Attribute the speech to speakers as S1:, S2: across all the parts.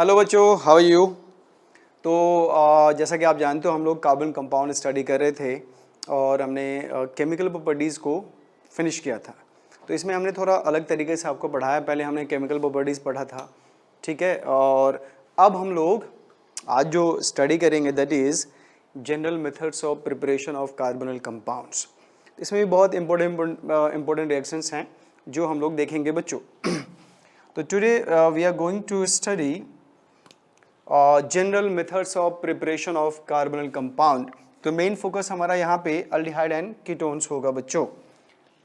S1: Hello बच्चों, how are you. तो जैसा कि आप जानते हो हम लोग कार्बन कंपाउंड स्टडी कर रहे थे और हमने केमिकल प्रॉपर्टीज़ को फिनिश किया था। तो इसमें हमने थोड़ा अलग तरीके से आपको पढ़ाया। पहले हमने केमिकल प्रॉपर्टीज़ पढ़ा था, ठीक है। और अब हम लोग आज जो स्टडी करेंगे that is general methods of preparation of carbonyl compounds. इसमें भी बहुत इंपॉर्टेंट रिएक्शंस हैं जो हम लोग देखेंगे बच्चों। तो today we are going to study general methods of preparation of carbonyl compound. तो मेन फोकस हमारा यहाँ पे अल्डिहाइड एंड कीटोन्स होगा बच्चों।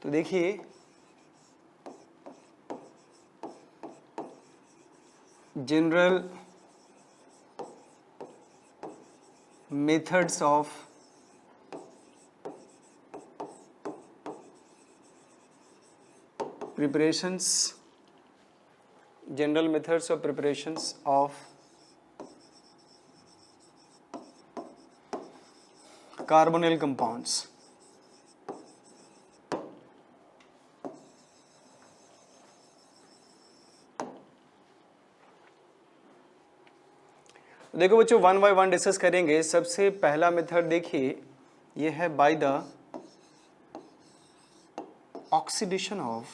S1: तो देखिए general methods of preparations, general methods of preparations of carbonyl compounds. देखो बच्चों, वन बाय वन डिस्कस करेंगे। सबसे पहला मेथड देखिए, ये है by the oxidation of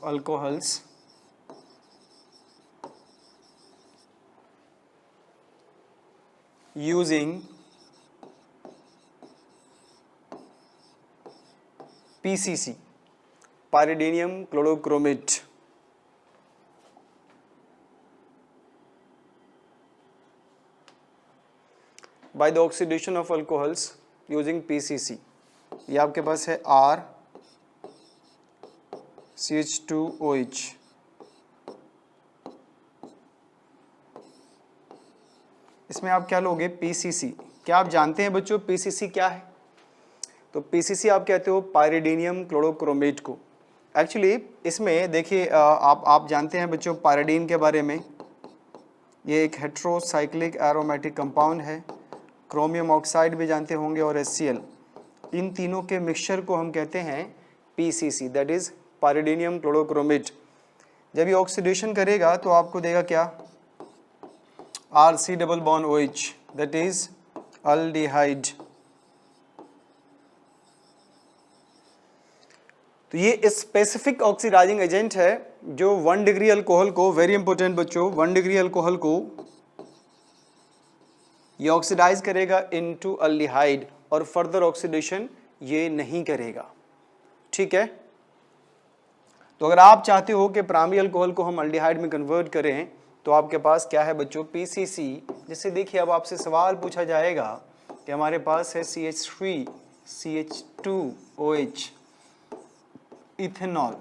S1: alcohols using PCC, pyridinium chlorochromate. By the oxidation of alcohols using PCC. ये आपके पास है R CH2OH। इसमें आप क्या लोगे? PCC। क्या आप जानते हैं बच्चों PCC क्या है? तो PCC आप कहते हो पायरिडीनियम क्लोरोक्रोमेट को। एक्चुअली इसमें देखिए आप जानते हैं बच्चों पायरिडीन के बारे में। ये एक हेट्रोसाइक्लिक एरोमेटिक कंपाउंड है। क्रोमियम ऑक्साइड भी जानते होंगे और HCl। इन तीनों के मिक्सचर को हम कहते हैं PCC, दैट इज पायरिडीनियम क्लोरोक्रोमेट। जब ये ऑक्सीडेशन करेगा तो आपको देगा क्या? RC double bond OH, that is aldehyde. तो ये स्पेसिफिक ऑक्सीडाइजिंग एजेंट है जो 1 डिग्री अल्कोहल को, वेरी इंपॉर्टेंट बच्चों, 1 डिग्री अल्कोहल को ये ऑक्सीडाइज करेगा इनटू अल्डिहाइड और फर्दर ऑक्सीडेशन ये नहीं करेगा, ठीक है। तो अगर आप चाहते हो कि प्राइमरी अल्कोहल को हम अल्डिहाइड में कन्वर्ट करें तो आपके पास क्या है बच्चों? PCC। जैसे देखिए अब आपसे सवाल पूछा जाएगा कि हमारे पास है CH3 CH2OH इथेनॉल,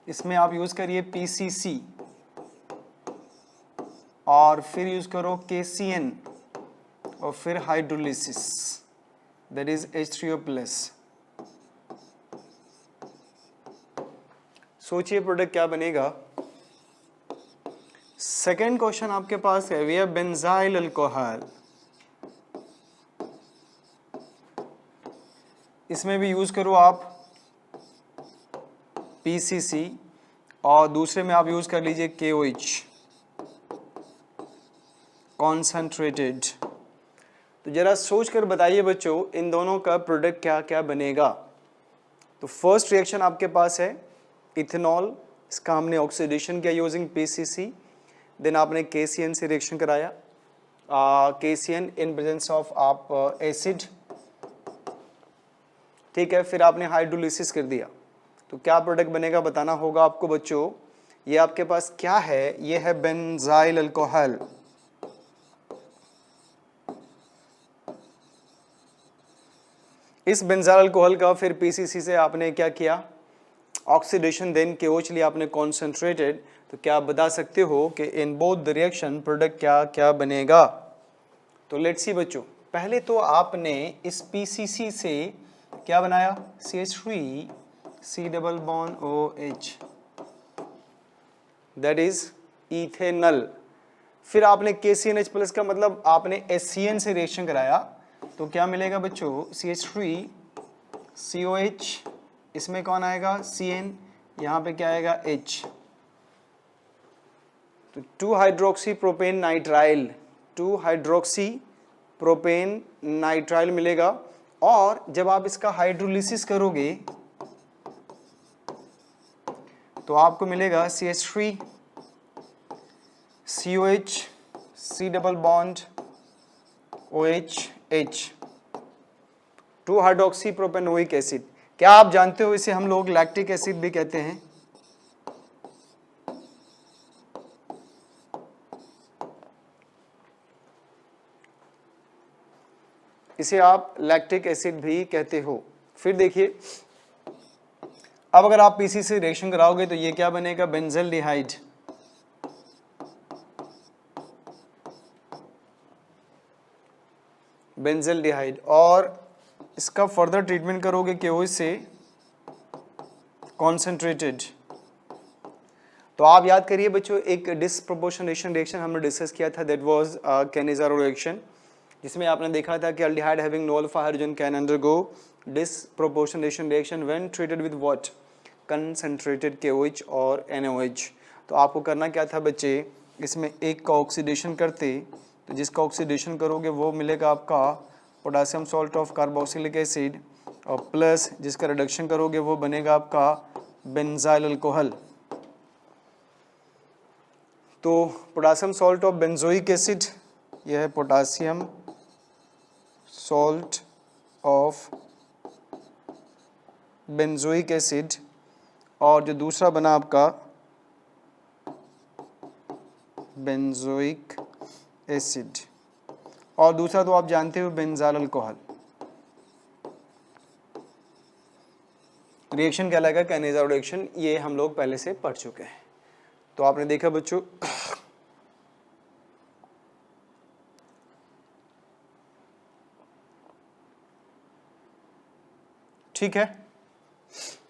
S1: इसमें आप यूज करिए PCC और फिर यूज करो KCN और फिर हाइड्रोलिसिस, दैट इज H3O+। सोचिए प्रोडक्ट क्या बनेगा। सेकेंड क्वेश्चन आपके पास है, वी हैव बेंजाइल अल्कोहल। इसमें भी यूज करो आप PCC और दूसरे में आप यूज कर लीजिए KOH कॉन्सेंट्रेटेड। तो जरा सोच कर बताइए बच्चों इन दोनों का प्रोडक्ट क्या क्या बनेगा। तो फर्स्ट रिएक्शन आपके पास है इथेनॉल, इसका हमने ऑक्सीडेशन किया यूजिंग PCC। देन आपने KCN से रिएक्शन कराया, KCN इन प्रेजेंस ऑफ आप एसिड, ठीक है। फिर आपने हाइड्रोलिसिस कर दिया तो क्या प्रोडक्ट बनेगा बताना होगा आपको बच्चों। ये आपके पास क्या है? ये है बेंजाइल अल्कोहल। इस बेंजाइल अल्कोहल का फिर PCC से आपने क्या किया? ऑक्सीडेशन, देन KOH लिया आपने कॉन्सेंट्रेटेड। तो क्या आप बता सकते हो कि in both the reaction product क्या क्या बनेगा? तो लेट्स सी बच्चों, पहले तो आपने इस PCC से क्या बनाया? CH3 C double bond OH, that is ethanol. फिर आपने KCNH प्लस का मतलब आपने HCN से रिएक्शन कराया तो क्या मिलेगा बच्चों? CH3 COH, इसमें कौन आएगा CN, यहाँ पे क्या आएगा H, तो 2 hydroxy propane nitrile, 2 hydroxy propane nitrile मिलेगा। और जब आप इसका हाइड्रोलिसिस करोगे तो आपको मिलेगा CH3 COH, C double bond OH H, 2 hydroxy propanoic acid. क्या आप जानते हो इसे हम लोग लैक्टिक एसिड भी कहते हैं। इसे आप लैक्टिक एसिड भी कहते हो। फिर देखिए, अब अगर आप पीसी से रिएक्शन कराओगे तो ये क्या बनेगा, बेंजल्डिहाइड, बेंजल्डिहाइड। और इसका फर्दर ट्रीटमेंट करोगे KOH से कॉन्सेंट्रेटेड। तो आप याद करिए बच्चों, एक डिसप्रोपोर्शनेशन रिएक्शन हमने डिस्कस किया था, दैट वाज कैनिज़ारो रिएक्शन, जिसमें आपने देखा था कि aldehyde having no alpha hydrogen can undergo disproportionation reaction when treated with what, concentrated KOH और NaOH। तो आपको करना क्या था बच्चे, इसमें एक का ऑक्सीडेशन करते, तो जिसका ऑक्सीडेशन करोगे वो मिलेगा आपका potassium salt of carboxylic acid, और प्लस जिसका रिडक्शन करोगे वो बनेगा आपका बेंजाइल अल्कोहल। तो potassium salt of benzoic acid, यह है potassium salt of benzoic acid, और जो दूसरा बना आपका बेंजोइक एसिड, और दूसरा तो आप जानते हो बेंजाइल अल्कोहल। रिएक्शन क्या लगेगा, कैनिज़ारो रिएक्शन, ये हम लोग पहले से पढ़ चुके हैं। तो आपने देखा बच्चों, ठीक है।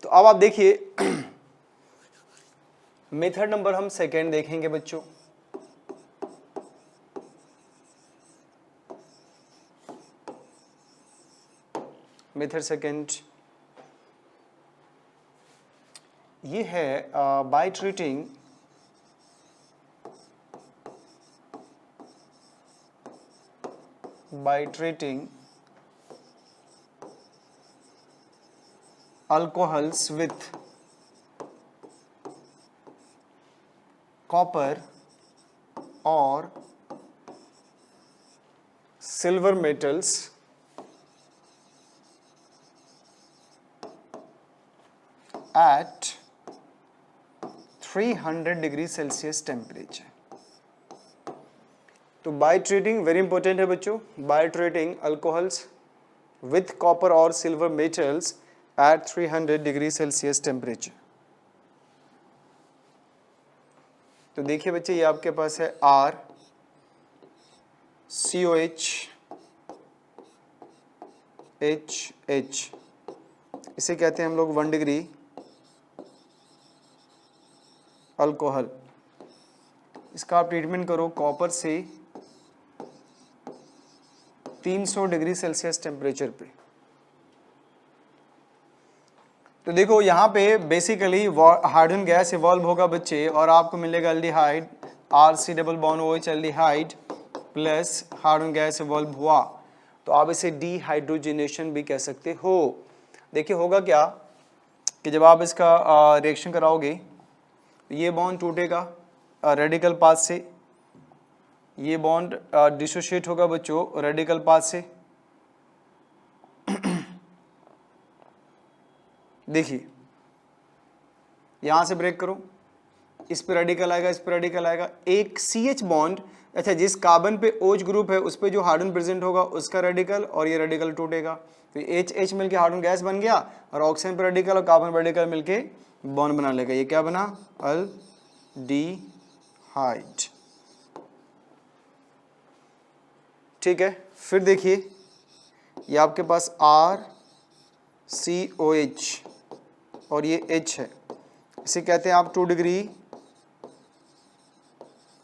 S1: तो अब आप देखिए मेथड नंबर हम सेकेंड देखेंगे बच्चों। मेथड सेकेंड ये है by treating alcohols with copper or silver metals at 300 degree Celsius temperature. तो बाय ट्रीटिंग वेरी इंपॉर्टेंट है बच्चों, by treating alcohols with copper और silver metals at 300 degree Celsius temperature. तो देखिए बच्चे, ये आपके पास है R COH HH, इसे कहते हैं हम लोग 1 डिग्री अल्कोहल। इसका आप ट्रीटमेंट करो कॉपर से 300 डिग्री सेल्सियस टेम्परेचर पे। तो देखो यहाँ पे बेसिकली हाइड्रोजन गैस इवॉल्व होगा बच्चे, और आपको मिलेगा aldehyde RC double bond OH aldehyde plus hydrogen gas evolve हुआ, तो आप इसे डिहाइड्रोजनेशन भी कह सकते हो। देखिए होगा क्या कि जब आप इसका रिएक्शन कराओगे, ये बॉन्ड टूटेगा रेडिकल पाथ से, ये बॉन्ड डिसोशिएट होगा बच्चों रेडिकल पाथ से। देखिए यहां से ब्रेक करो, इस पे रेडिकल आएगा, इस पे रेडिकल आएगा, एक CH बॉन्ड, अच्छा जिस कार्बन पे OH ग्रुप है उस पे जो हाइड्रोजन प्रेजेंट होगा उसका रेडिकल, और ये रेडिकल टूटेगा, तो HH मिलके हाइड्रोजन गैस बन गया, और ऑक्सीजन पे रेडिकल और कार्बन पे रेडिकल मिलके बॉन्ड बना लेगा, ये क्या बना, अल्डिहाइड। ठीक है। फिर देखिए ये आपके पास RCOH और ये H है, इसे कहते हैं आप 2 डिग्री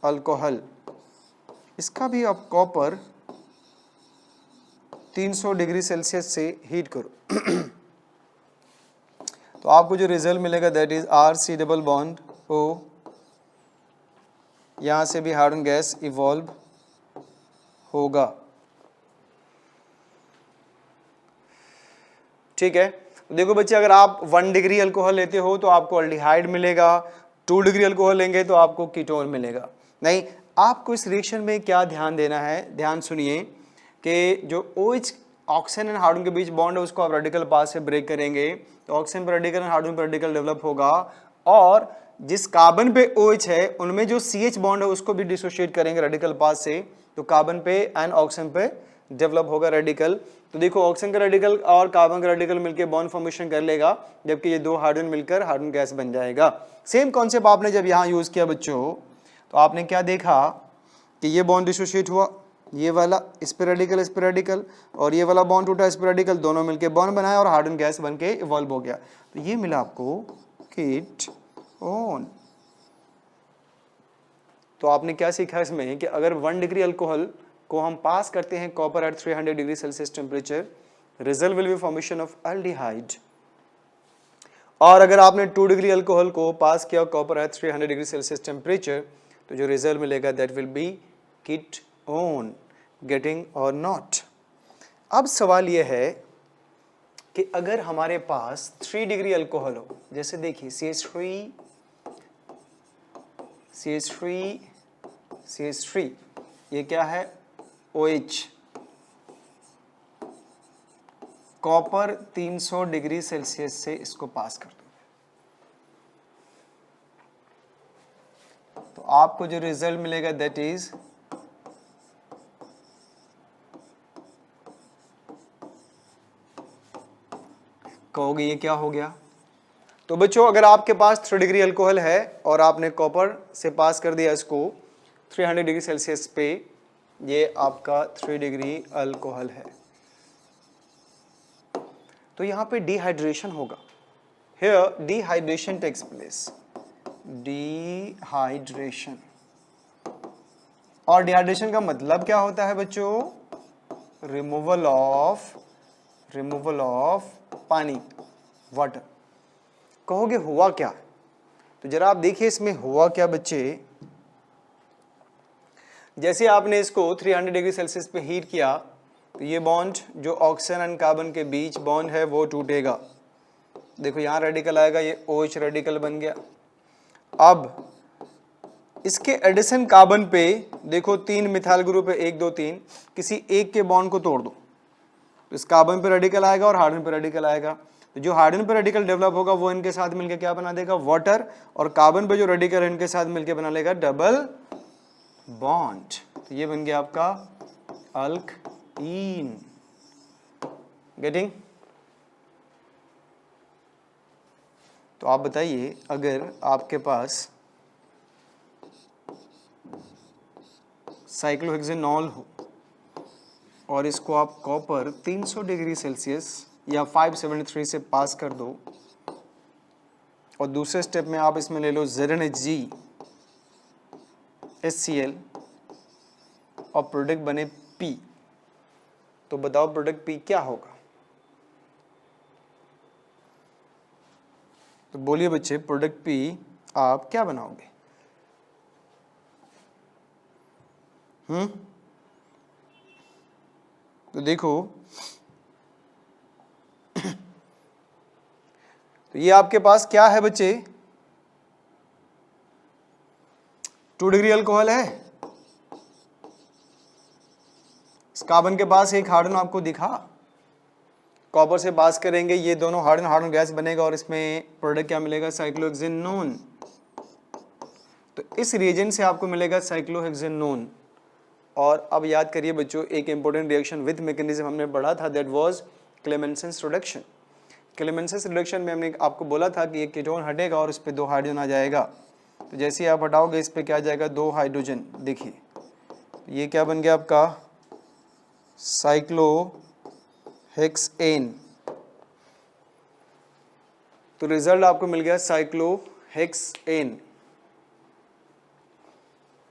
S1: अल्कोहल। इसका भी आप कॉपर 300 डिग्री सेल्सियस से हीट करो। आपको जो रिजल्ट मिलेगा that is RC double bond O, यहां से भी हाइड्रोजन गैस इवॉल्व होगा। ठीक है, देखो बच्चे, अगर आप 1 डिग्री अल्कोहल लेते हो तो आपको अल्डिहाइड मिलेगा, 2 डिग्री अल्कोहल लेंगे तो आपको कीटोन मिलेगा। नहीं, आपको इस रिएक्शन में क्या ध्यान देना है, ध्यान सुनिए कि जो OH ऑक्सीजन एंड हाइड्रोजन के बीच बॉन्ड है उसको आप रेडिकल पाथ से ब्रेक करेंगे तो ऑक्सीजन पर रेडिकल एंड हाइड्रोजन पर रेडिकल डेवलप होगा, और जिस कार्बन पे OH है उनमें जो CH बॉन्ड है उसको भी डिसोशिएट करेंगे रेडिकल पाथ से, तो कार्बन पे एंड ऑक्सीजन पे डेवलप होगा रेडिकल। तो देखो ऑक्सीजन का रेडिकल और कार्बन का रेडिकल मिलकर बॉन्ड फॉर्मेशन कर लेगा, जबकि ये दो हाइड्रोजन मिलकर हाइड्रोजन गैस बन जाएगा। सेम कॉन्सेप्ट आपने जब यहाँ यूज किया बच्चों, तो आपने क्या देखा कि ये बॉन्ड डिसोशिएट हुआ, ये वाला इस पे रेडिकल, और ये वाला बॉन्ड टूटा इस पे रेडिकल, दोनों मिलके बॉन्ड बनाया और हाइड्रोजन गैस बन के इवॉल्व हो गया। तो ये मिला आपको कीटोन। तो आपने क्या सीखा इसमें कि अगर 1 डिग्री अल्कोहल को हम पास करते हैं copper at 300 degree Celsius temperature, result will be formation of aldehyde. और अगर आपने 2 डिग्री अल्कोहल को पास किया copper at 300 degree Celsius temperature, तो जो रिजल्ट मिलेगा that will be ketone. Getting और नॉट? अब सवाल यह है कि अगर हमारे पास 3 डिग्री अल्कोहल हो, जैसे देखिए CH3, ये क्या है OH, कॉपर 300 डिग्री सेल्सियस से इसको पास कर दो, तो आपको जो रिजल्ट मिलेगा दैट इज कहोगे ये क्या हो गया? तो बच्चों, अगर आपके पास 3 डिग्री अल्कोहल है और आपने कॉपर से पास कर दिया इसको 300 डिग्री सेल्सियस पे, ये आपका 3 डिग्री अल्कोहल है, तो यहां पे डिहाइड्रेशन होगा। Here dehydration takes place, dehydration. और डिहाइड्रेशन का मतलब क्या होता है बच्चों? Removal of pani, water. कहोगे हुआ क्या? तो जरा आप देखिए इसमें हुआ क्या बच्चे। जैसे आपने इसको 300 डिग्री सेल्सियस पे हीट किया, तो ये बॉन्ड जो ऑक्सीजन एंड कार्बन के बीच बॉन्ड है वो टूटेगा। देखो यहाँ रेडिकल आएगा, ये OH रेडिकल बन गया। अब इसके एडिशन कार्बन पे देखो 3 मिथाइल ग्रुप है, 1 2 3, किसी एक के बॉन्ड को तोड़ दो, तो इस कार्बन पे रेडिकल आएगा और हाइड्रोजन पे रेडिकल आएगा। तो जो हाइड्रोजन पे रेडिकल डेवलप होगा वो इनके साथ मिलकर क्या बना देगा? वाटर। और कार्बन पे जो रेडिकल है इनके साथ मिलकर बना लेगा डबल बॉन्ड। तो ये बन गया आपका अल्कीन। गेटिंग? तो आप बताइए, अगर आपके पास साइक्लोहेक्सेनॉल हो और इसको आप कॉपर 300 डिग्री सेल्सियस या 573 से पास कर दो, और दूसरे स्टेप में आप इसमें ले लो ZnHg HCl और प्रोडक्ट बने P, तो बताओ प्रोडक्ट P क्या होगा? तो बोलिए बच्चे, प्रोडक्ट P आप क्या बनाओगे? तो देखो, तो ये आपके पास क्या है बच्चे? 2 डिग्री अल्कोहल है। इस कार्बन के पास एक हाइड्रोजन आपको दिखा, कॉपर से पास करेंगे, ये दोनों हाइड्रोजन गैस बनेगा और इसमें प्रोडक्ट क्या मिलेगा? साइक्लोहेक्सेनोन। तो इस रिएजेंट से आपको मिलेगा साइक्लोहेक्सेनोन। और अब याद करिए बच्चों, एक इंपॉर्टेंट रिएक्शन विद मैकेनिज्म हमने पढ़ा था, दैट वाज क्लेमेंसेस रिडक्शन। क्लेमेंसेस रिडक्शन में हमने आपको बोला था कि एक कीटोन हटेगा और इस पे 2 हाइड्रोजन आ जाएगा। तो जैसे ही आप हटाओगे इस पे क्या आ जाएगा? 2 हाइड्रोजन। देखिए ये क्या बन गया आपका? साइक्लोहेक्सेन। तो रिजल्ट आपको मिल गया साइक्लोहेक्सेन।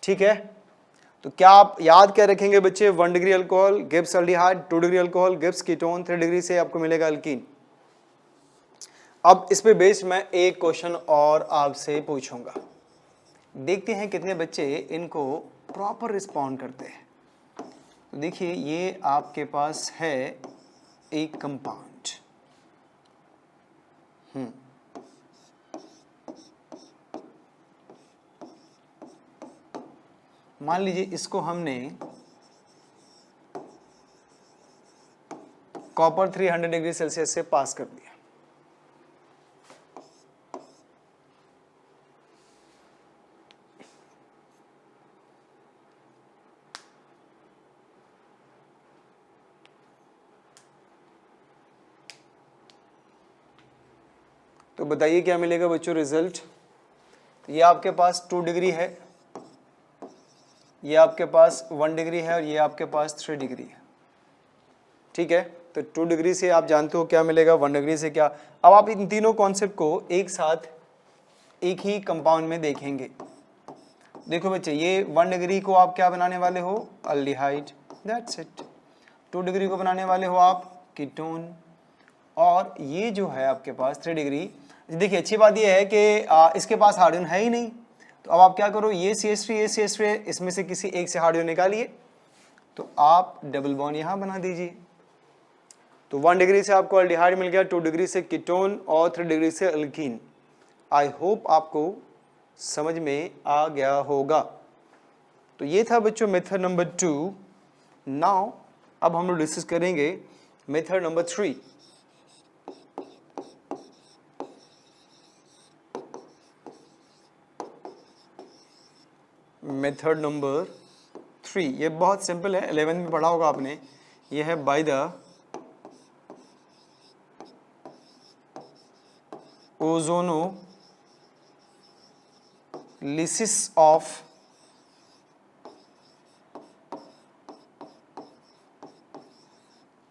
S1: ठीक है, तो क्या आप याद क्या रखेंगे बच्चे? 1 degree alcohol gives aldehyde, 2 degree alcohol gives ketone, 3 degree से आपको मिलेगा अल्कीन। अब इस पे बेस्ड मैं एक क्वेश्चन और आपसे पूछूंगा, देखते हैं कितने बच्चे इनको प्रॉपर रिस्पॉन्ड करते हैं। तो देखिए ये आपके पास है एक कंपाउंड, मान लीजिए इसको हमने कॉपर 300 डिग्री सेल्सियस से पास कर दिया। तो बताइए क्या मिलेगा बच्चों रिजल्ट। तो ये आपके पास 2 डिग्री है, ये आपके पास 1 डिग्री है और ये आपके पास 3 डिग्री है। ठीक है, तो 2 डिग्री से आप जानते हो क्या मिलेगा, 1 डिग्री से क्या। अब आप इन तीनों कॉन्सेप्ट को एक साथ एक ही कंपाउंड में देखेंगे। देखो बच्चे ये 1 डिग्री को आप क्या बनाने वाले हो, अल्डिहाइड, दैट्स इट। 2 डिग्री को बनाने वाले हो आप कीटोन, और ये जो है आपके पास 3 डिग्री, देखिए अच्छी बात ये है कि इसके पास हाइड्रोजन है ही नहीं। तो अब आप क्या करो, ये CH3 इसमें से किसी एक से हाइड्रोजन निकालिए, तो आप डबल बॉन्ड यहाँ बना दीजिए। तो 1 डिग्री से आपको अल्डिहाइड मिल गया, 2 डिग्री से कीटोन और 3 डिग्री से अल्कीन। आई होप आपको समझ में आ गया होगा। तो ये था बच्चों मेथड नंबर 2। नाउ अब हम लोग डिस्कस करेंगे मेथड नंबर 3। मेथड नंबर 3 ये बहुत सिंपल है, 11th में पढ़ा होगा आपने। ये है by the ozonolysis of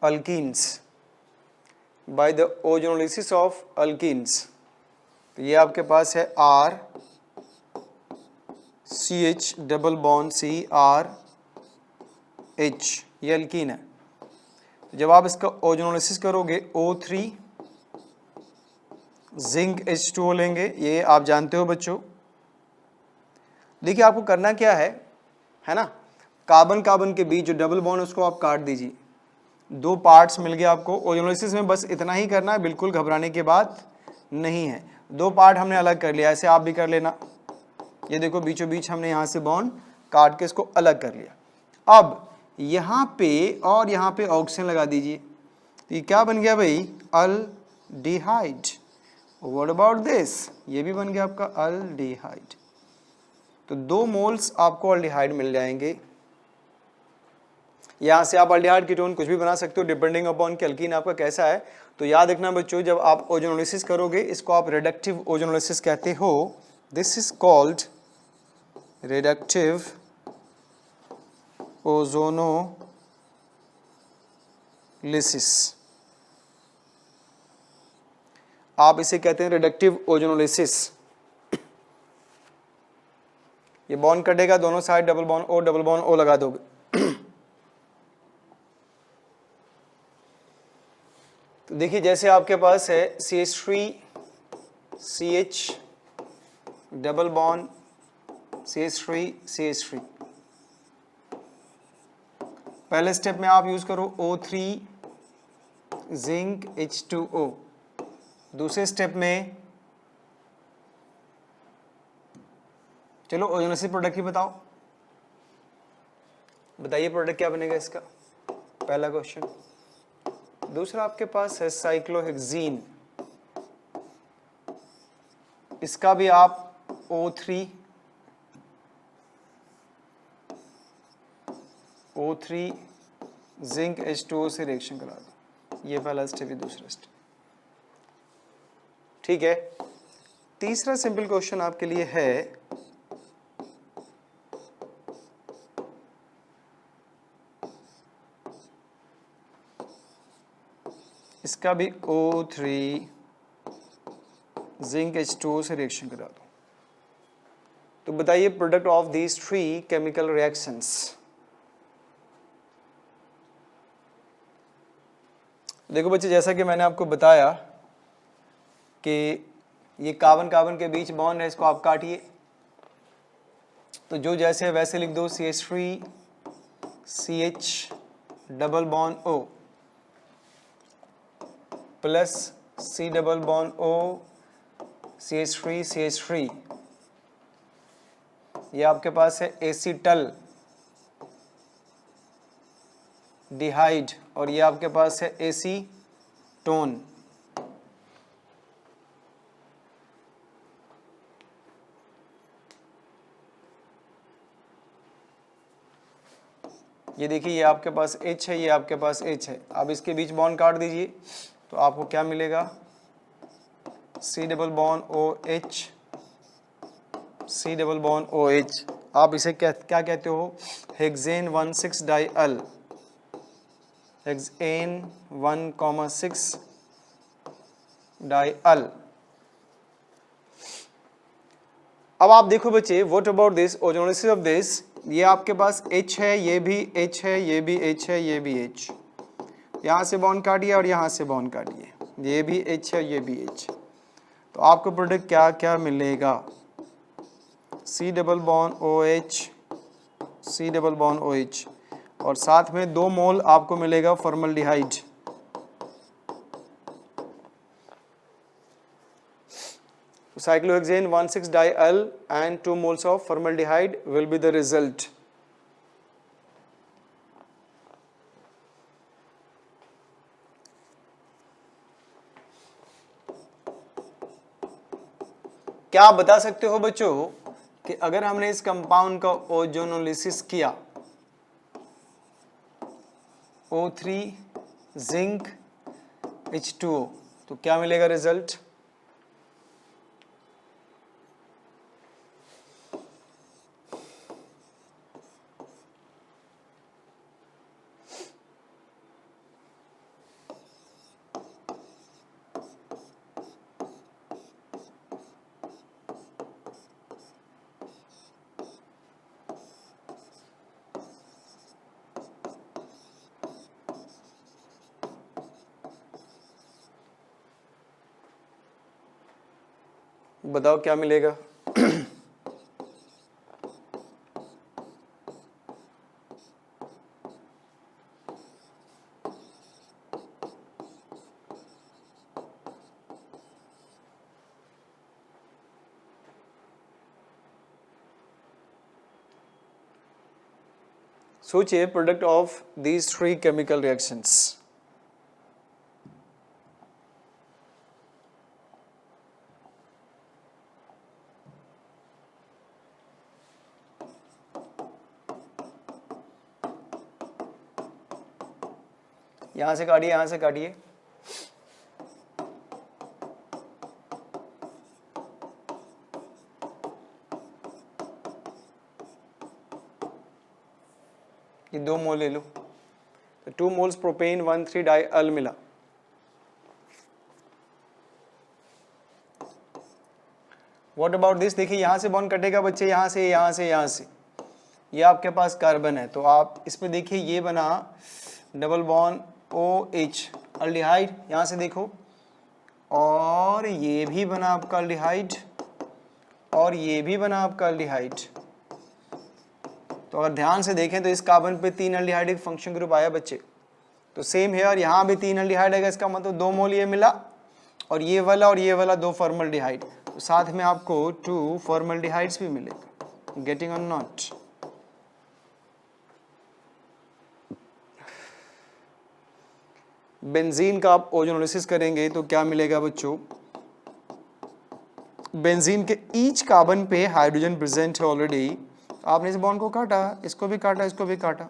S1: alkenes, by the ozonolysis of alkenes. तो ये आपके पास है R CH double bond CR H, ये अल्कीन है। जब आप इसका ओजोनोलिसिस करोगे O3 जिंक H2O लेंगे, ये आप जानते हो बच्चों। देखिए आपको करना क्या है ना, कार्बन कार्बन के बीच जो डबल बॉन्ड उसको आप काट दीजिए। 2 पार्ट्स मिल गए आपको। ओजोनोलिसिस में बस इतना ही करना है, बिल्कुल घबराने की बात नहीं है। 2 पार्ट हमने अलग कर लिया, ऐसे आप भी कर लेना। ये देखो बीचों बीच हमने यहाँ से बॉन्ड काट के इसको अलग कर लिया। अब यहाँ पे और यहाँ पे ऑक्सीजन लगा दीजिए, तो ये क्या बन गया भाई, अल्डिहाइड। व्हाट अबाउट दिस, ये भी बन गया आपका अल्डिहाइड। तो 2 मोल्स आपको अल्डिहाइड मिल जाएंगे। यहाँ से आप अल्डिहाइड कीटोन कुछ भी बना सकते हो डिपेंडिंग अपॉन कि अल्कीन आपका कैसा है। तो याद रखना बच्चों, जब आप ओजोनोलिसिस करोगे इसको आप रिडक्टिव ओजोनोलिसिस कहते हो। This is called reductive ozonolysis. आप इसे कहते हैं रिडक्टिव ओजोनोलिसिस। ये बॉन्ड कटेगा, दोनों साइड डबल बॉन्ड O लगा दोगे। तो देखिए जैसे आपके पास है CH3 CH double bond CH3 पहले स्टेप में आप यूज करो O3 जिंक H2O। दूसरे स्टेप में चलो ओजोनोलिसिस प्रोडक्ट ही बताओ, बताइए प्रोडक्ट क्या बनेगा इसका, पहला क्वेश्चन। दूसरा आपके पास है साइक्लोहेक्सीन, इसका भी आप O3 जिंक H2O से रिएक्शन करा दो। ये पहला स्टेप, ये दूसरा स्टेप। ठीक है, तीसरा सिंपल क्वेश्चन आपके लिए है, इसका भी O3 जिंक H2O से रिएक्शन करा दो। तो बताइए product of these 3 chemical reactions. देखो बच्चे जैसा कि मैंने आपको बताया कि ये कार्बन कार्बन के बीच बॉन्ड है, इसको आप काटिए, तो जो जैसे है वैसे लिख दो, CH3 CH double bond O plus C double bond O CH3 CH3, ये आपके पास है एसीटल डिहाइड और ये आपके पास है एसीटोन। ये देखिए, ये आपके पास H है, ये आपके पास H है। अब इसके बीच बॉन्ड काट दीजिए तो आपको क्या मिलेगा, C double bond OH C double bond OH। आप इसे क्या कहते हो, हेक्सेन 1,6 डाइअल, हेक्सेन 1,6 डाइअल। अब आप देखो बच्चे, what about this ozonolysis of this, ये आपके पास H है, ये भी H है, ये भी H है, ये भी H, यहाँ से बॉन्ड काटिए और यहाँ से बॉन्ड काटिए, ये भी H है, ये भी H, तो आपको प्रोडक्ट क्या क्या मिलेगा, C double bond OH C double bond OH और साथ में 2 मोल आपको मिलेगा formaldehyde. Cyclohexane 1,6 dial and 2 moles of formaldehyde will be the result. क्या आप बता सकते हो बच्चों कि अगर हमने इस कंपाउंड का ओजोनोलिसिस किया, O3 जिंक H2O, तो क्या मिलेगा रिजल्ट, बताओ क्या मिलेगा। सोचिए product of these 3 chemical reactions. यहां से काटिए, यहां से काटिए, ये 2 मोल ले लो, तो 2 मोल्स प्रोपेन 1,3 डाइअल मिला। व्हाट अबाउट दिस, देखिए यहां से बॉन्ड कटेगा बच्चे, यहां से, यहां से, यहां से, ये आपके पास कार्बन है, तो आप इसमें देखिए ये बना डबल बॉन्ड OH अल्डिहाइड, यहां से देखो, और ये भी बना आपका अल्डिहाइड और ये भी बना आपका अल्डिहाइड। तो अगर ध्यान से देखें तो इस कार्बन पे 3 अल्डिहाइड एक फंक्शन ग्रुप आया बच्चे, तो सेम है, और यहाँ भी 3 अल्डिहाइड आएगा, इसका मतलब 2 मोल ये मिला और ये वाला 2 फॉर्मल्डिहाइड, तो साथ में आपको 2 फॉर्मल्डिहाइड्स भी मिलेगा। गेटिंग और नॉट, बेंजीन का आप ओजोनोलिसिस करेंगे तो क्या मिलेगा बच्चों, बेंजीन के ईच कार्बन पे हाइड्रोजन प्रेजेंट है ऑलरेडी, आपने इस बॉन्ड को काटा, इसको भी काटा, इसको भी काटा,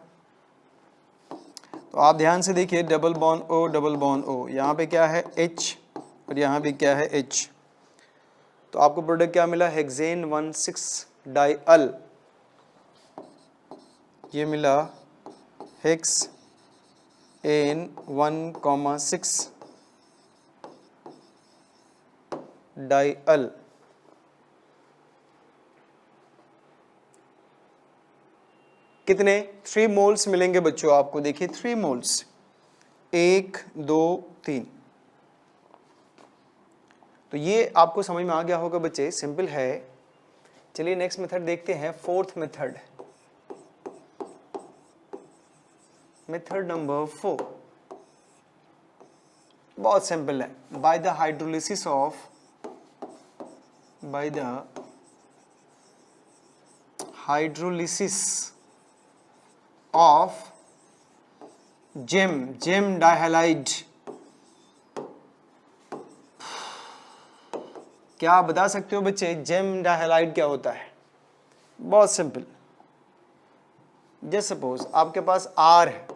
S1: तो आप ध्यान से देखिए double bond O double bond O, यहाँ पे क्या है H और यहाँ पे क्या है H, तो आपको प्रोडक्ट क्या मिला, हेक्सेन 1,6 डाइअल, ये मिला हेक्स एन 1,6 डाइअल। कितने, 3 मोल्स मिलेंगे बच्चों आपको, देखिए 3 मोल्स, 1 2 3, तो ये आपको समझ में आ गया होगा बच्चे, सिंपल है। चलिए नेक्स्ट मेथड देखते हैं, फोर्थ मेथड, मेथड नंबर 4। बहुत सिंपल है, by the hydrolysis of, by the hydrolysis of gem dihalide. क्या आप बता सकते हो बच्चे जेम डाइहैलाइड क्या होता है? बहुत सिंपल, जस्ट सपोज आपके पास R है,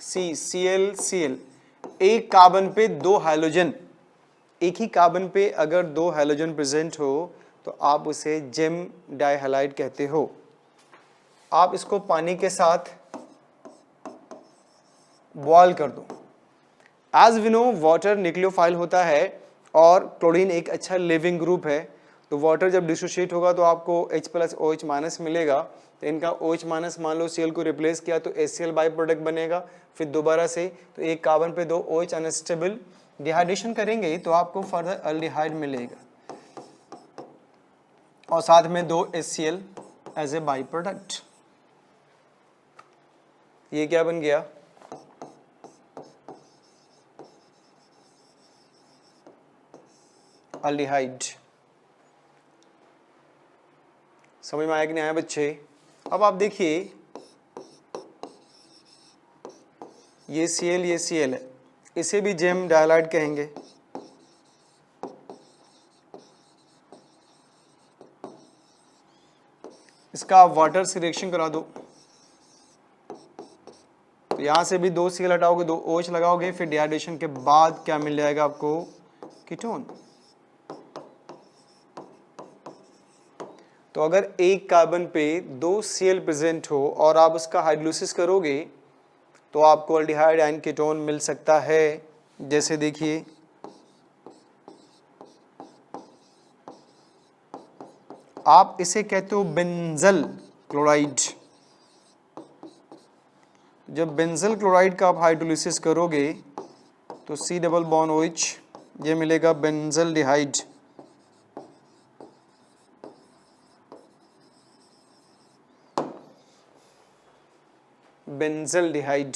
S1: Cl, एक कार्बन पे 2 हाइड्रोजन, एक ही कार्बन पे अगर 2 हाइड्रोजन प्रेजेंट हो तो आप उसे जेम डाइहैलाइड कहते हो। आप इसको पानी के साथ बॉयल कर दो। As we know water nucleophile होता है और क्लोरीन एक अच्छा लिविंग ग्रुप है, तो वाटर जब डिसोशिएट होगा तो आपको H+OH- मिलेगा। तो इनका OH- मान लो Cl को रिप्लेस किया तो HCl बाई प्रोडक्ट बनेगा, फिर दोबारा से तो एक कार्बन पे 2 OH अनस्टेबल, डिहाइड्रेशन करेंगे तो आपको फर्दर अल्डिहाइड मिलेगा और साथ में 2 HCl as a by product. ये क्या बन गया? अल्डिहाइड। समझ में आया कि नहीं आया बच्चे? अब आप देखिए ये Cl है, इसे भी जेम डाइहैलाइड कहेंगे। इसका आप वाटर से रिएक्शन करा दो, तो यहां से भी 2 Cl हटाओगे, 2 OH लगाओगे, फिर डिहाइड्रेशन के बाद क्या मिल जाएगा आपको? कीटोन। तो अगर एक कार्बन पे 2 Cl प्रेजेंट हो और आप उसका हाइड्रोलिसिस करोगे तो आपको अल्डिहाइड एंड कीटोन मिल सकता है। जैसे देखिए आप इसे कहते हो बेंजल क्लोराइड। जब बेंजल क्लोराइड का आप हाइड्रोलिसिस करोगे तो C+OH ये मिलेगा बेंजल डिहाइड। बेंजल डिहाइड।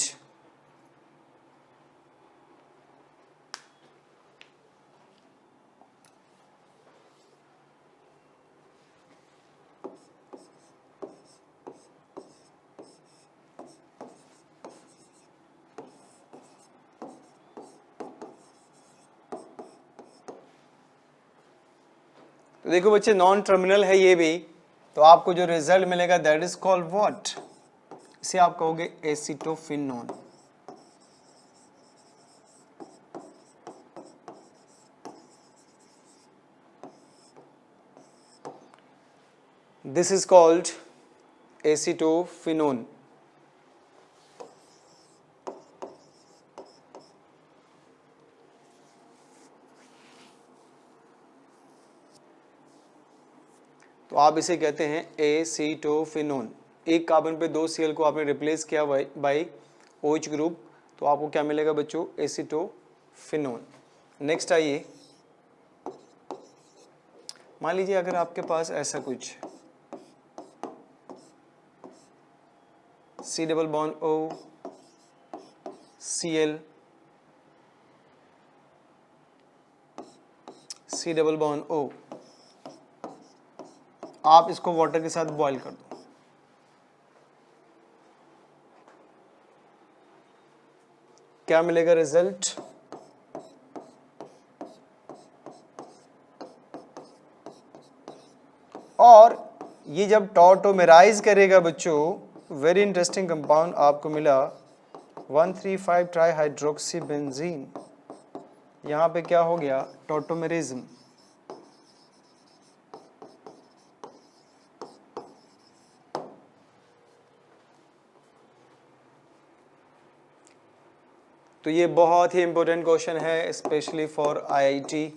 S1: तो देखो बच्चे नॉन टर्मिनल है ये भी, तो आपको जो रिजल्ट मिलेगा दैट इज कॉल्ड व्हाट? इसे आप कहोगे acetophenone. This is called acetophenone. तो आप इसे कहते हैं एसिटोफिनोन। एक कार्बन पे 2 Cl को आपने रिप्लेस किया बाई OH ग्रुप, तो आपको क्या मिलेगा बच्चों? एसिटोफिनोन। नेक्स्ट आइए, मान लीजिए अगर आपके पास ऐसा कुछ C+O Cl, C+O, आप इसको वाटर के साथ बॉईल कर दो, क्या मिलेगा रिजल्ट? और ये जब टॉटोमेराइज करेगा बच्चों, वेरी इंटरेस्टिंग कंपाउंड आपको मिला 1,3,5 ट्राईहाइड्रोक्सी बेंजीन। यहाँ पे क्या हो गया? टॉटोमेरिज्म। तो ये बहुत ही इंपॉर्टेंट क्वेश्चन है स्पेशली फॉर IIT।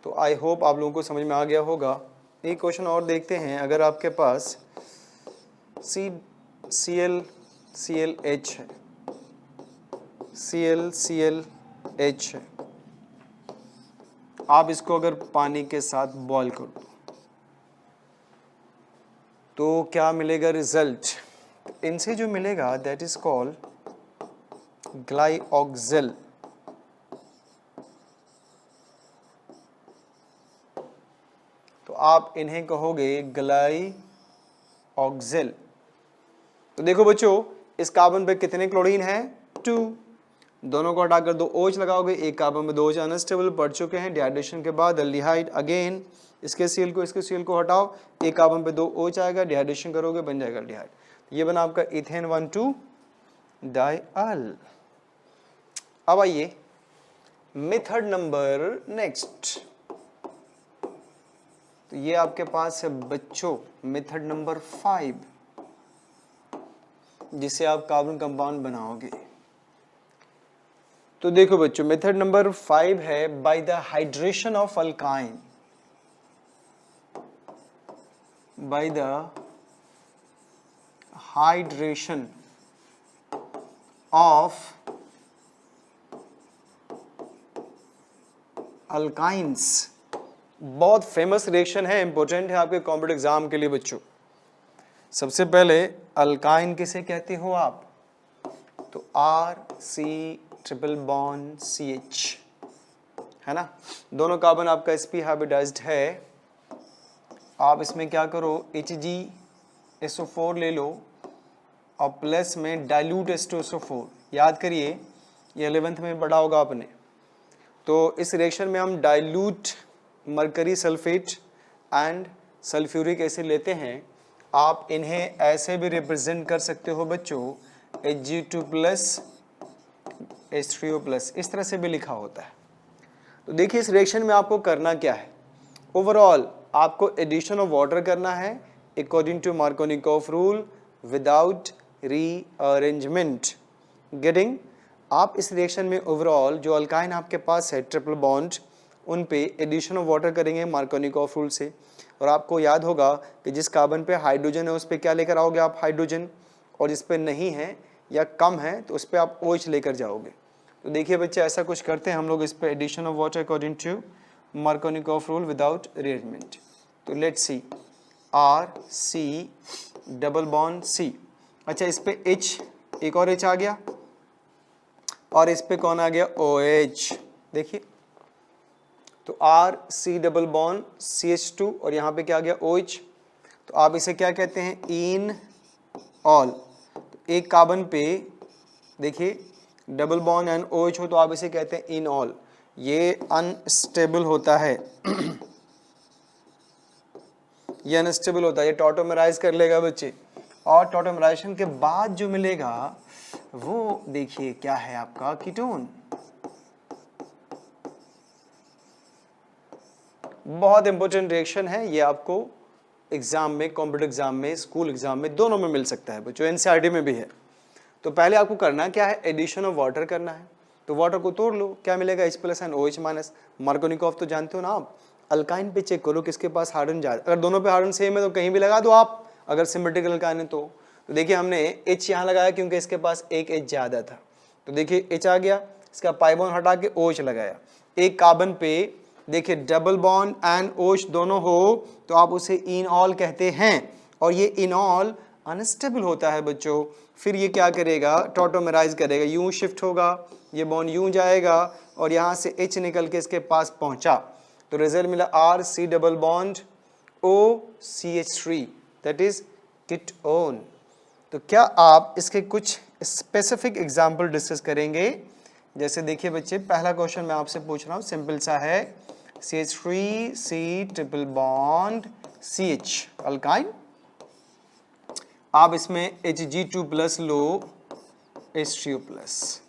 S1: तो आई होप आप लोगों को समझ में आ गया होगा। एक क्वेश्चन और देखते हैं, अगर आपके पास ClClH है, ClCl H है। आप इसको अगर पानी के साथ बॉईल कर दो तो क्या मिलेगा रिजल्ट? इनसे जो मिलेगा दैट इज कॉल्ड ग्लाइऑक्सिल। तो आप इन्हें कहोगे ग्लाइऑक्सिल। तो देखो बच्चों, इस कार्बन पे कितने क्लोरीन है? 2। दोनों को हटाकर 2 OH लगाओगे, एक कार्बन में 2 OH अनस्टेबल पढ़ चुके हैं। डिहाइड्रेशन के बाद एल्डिहाइड, अगेन इसके सील को हटाओ, एक कार्बन पे 2 OH आएगा, डिहाइड्रेशन करोगे बन जाएगा एल्डिहाइड। ये बना आपका इथेन 1,2 डाइअल। अब आइए मेथड नंबर नेक्स्ट। तो ये आपके पास है बच्चों मेथड नंबर 5, जिसे आप कार्बन कंपाउंड बनाओगे। तो देखो बच्चों, मेथड नंबर 5 है by the hydration of alkyne, by the hydration of alkynes. बहुत फेमस रिएक्शन है, इंपॉर्टेंट है आपके कॉम्पिटिटिव एग्जाम के लिए बच्चों। सबसे पहले अल्काइन किसे कहते हो आप? तो RC ट्रिपल बॉन्ड CH है ना। दोनों कार्बन आपका sp हाइब्रिडाइज्ड है। आप इसमें क्या करो, HgSO4 ले लो और प्लस में डाइल्यूट H2SO4। याद करिए, ये 11th में पढ़ा होगा आपने। तो इस रिएक्शन में हम dilute mercury sulphate and sulphuric acid लेते हैं। आप इन्हें ऐसे भी रिप्रेजेंट कर सकते हो बच्चों, Hg2+ H3O+, इस तरह से भी लिखा होता है। तो देखिए, इस रिएक्शन में आपको करना क्या है। ओवरऑल आपको एडिशन ऑफ वाटर करना है according to Markovnikov rule without rearrangement. Getting? आप इस रिएक्शन में ओवरऑल जो अल्काइन आपके पास है ट्रिपल बॉन्ड, उन पे एडिशन ऑफ वाटर करेंगे मार्कोनिकॉफ रूल से। और आपको याद होगा कि जिस कार्बन पे हाइड्रोजन है उस पे क्या लेकर आओगे आप? हाइड्रोजन। और जिस पे नहीं है या कम है तो उस पे आप OH लेकर जाओगे। तो देखिए बच्चे, ऐसा कुछ करते हैं हम लोग इस पे addition of water according to Markovnikov rule without rearrangement. तो लेट्स सी, RC⸻C। अच्छा, इस पे H, एक और H आ गया, और इस पे कौन आ गया? OH। देखिए, तो RC⸻CH2 और यहाँ पे क्या आ गया? OH। तो आप इसे क्या कहते हैं? In all. तो एक कार्बन पे देखिए डबल बॉन्ड एंड OH हो तो आप इसे कहते हैं इन ऑल। ये अनस्टेबल होता है ये अनस्टेबल होता है, ये टॉटोमराइज कर लेगा बच्चे। और टॉटोमराइजेशन के बाद जो मिलेगा वो देखिए क्या है आपका? कीटोन। बहुत इंपॉर्टेंट रिएक्शन है ये, आपको एग्जाम में, कॉम्पिटिटिव एग्जाम में, स्कूल एग्जाम में, दोनों में मिल सकता है बच्चों, NCERT में भी है। तो पहले आपको करना क्या है? एडिशन ऑफ वाटर करना है। तो वाटर को तोड़ लो, क्या मिलेगा? H+ and OH-। मार्कोनिकॉफ तो जानते हो ना आप। अल्काइन पे चेक करो किसके पास हाइड्रोजन ज्यादा, अगर दोनों पे हाइड्रोजन सेम है तो कहीं भी लगा दो आप, अगर सिमेट्रिकल अल्काइन है तो देखिए हमने H यहाँ लगाया क्योंकि इसके पास एक H ज्यादा था। तो देखिए H आ गया, इसका पाई बॉन्ड हटा के OH लगाया। एक कार्बन पे देखिए डबल बॉन्ड एंड OH दोनों हो तो आप उसे इनऑल कहते हैं। और ये इनऑल अनस्टेबल होता है बच्चों। फिर ये क्या करेगा? टॉटोमराइज करेगा, यूं शिफ्ट होगा, ये बॉन्ड यूं जाएगा और यहाँ से H निकल के इसके पास पहुंचा। तो रिजल्ट मिला RC⸻OCH3, दैट इज कीटोन। तो क्या आप इसके कुछ स्पेसिफिक एग्जाम्पल डिस्कस करेंगे? जैसे देखिए बच्चे, पहला क्वेश्चन मैं आपसे पूछ रहा हूँ, सिंपल सा है, CH3C⸻CH अल्काइन। आप इसमें Hg2+ लो, H3O+,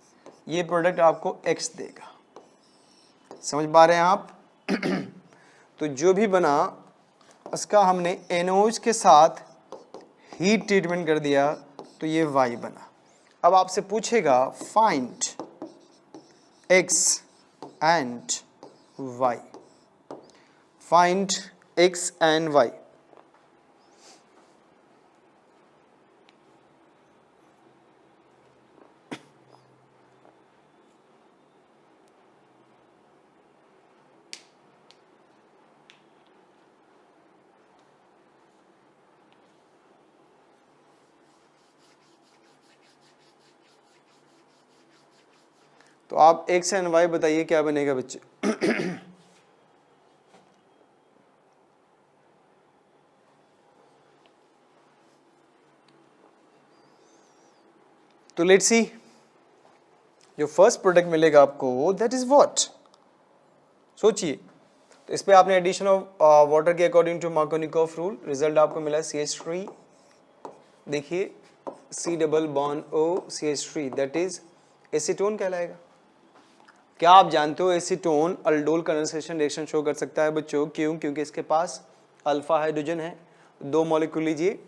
S1: ये प्रोडक्ट आपको X देगा। समझ पा रहे हैं आप? तो जो भी बना उसका हमने NOH के साथ हीट ट्रीटमेंट कर दिया तो ये Y बना। अब आपसे पूछेगा find X and Y, find X and Y। तो आप x एंड y बताइए क्या बनेगा बच्चे। तो लेट्स सी, जो फर्स्ट प्रोडक्ट मिलेगा आपको दैट इज व्हाट, सोचिए। तो इस पे आपने एडिशन ऑफ वाटर के according to Markovnikov rule, result आपको मिला CH3, देखिए C double bond O CH3 that is acetone कहलाएगा। क्या आप जानते हो acetone aldol condensation reaction show कर सकता है बच्चों? क्यों? क्योंकि इसके पास अल्फा हाइड्रोजन है, 2 मॉलिक्यूल लीजिए,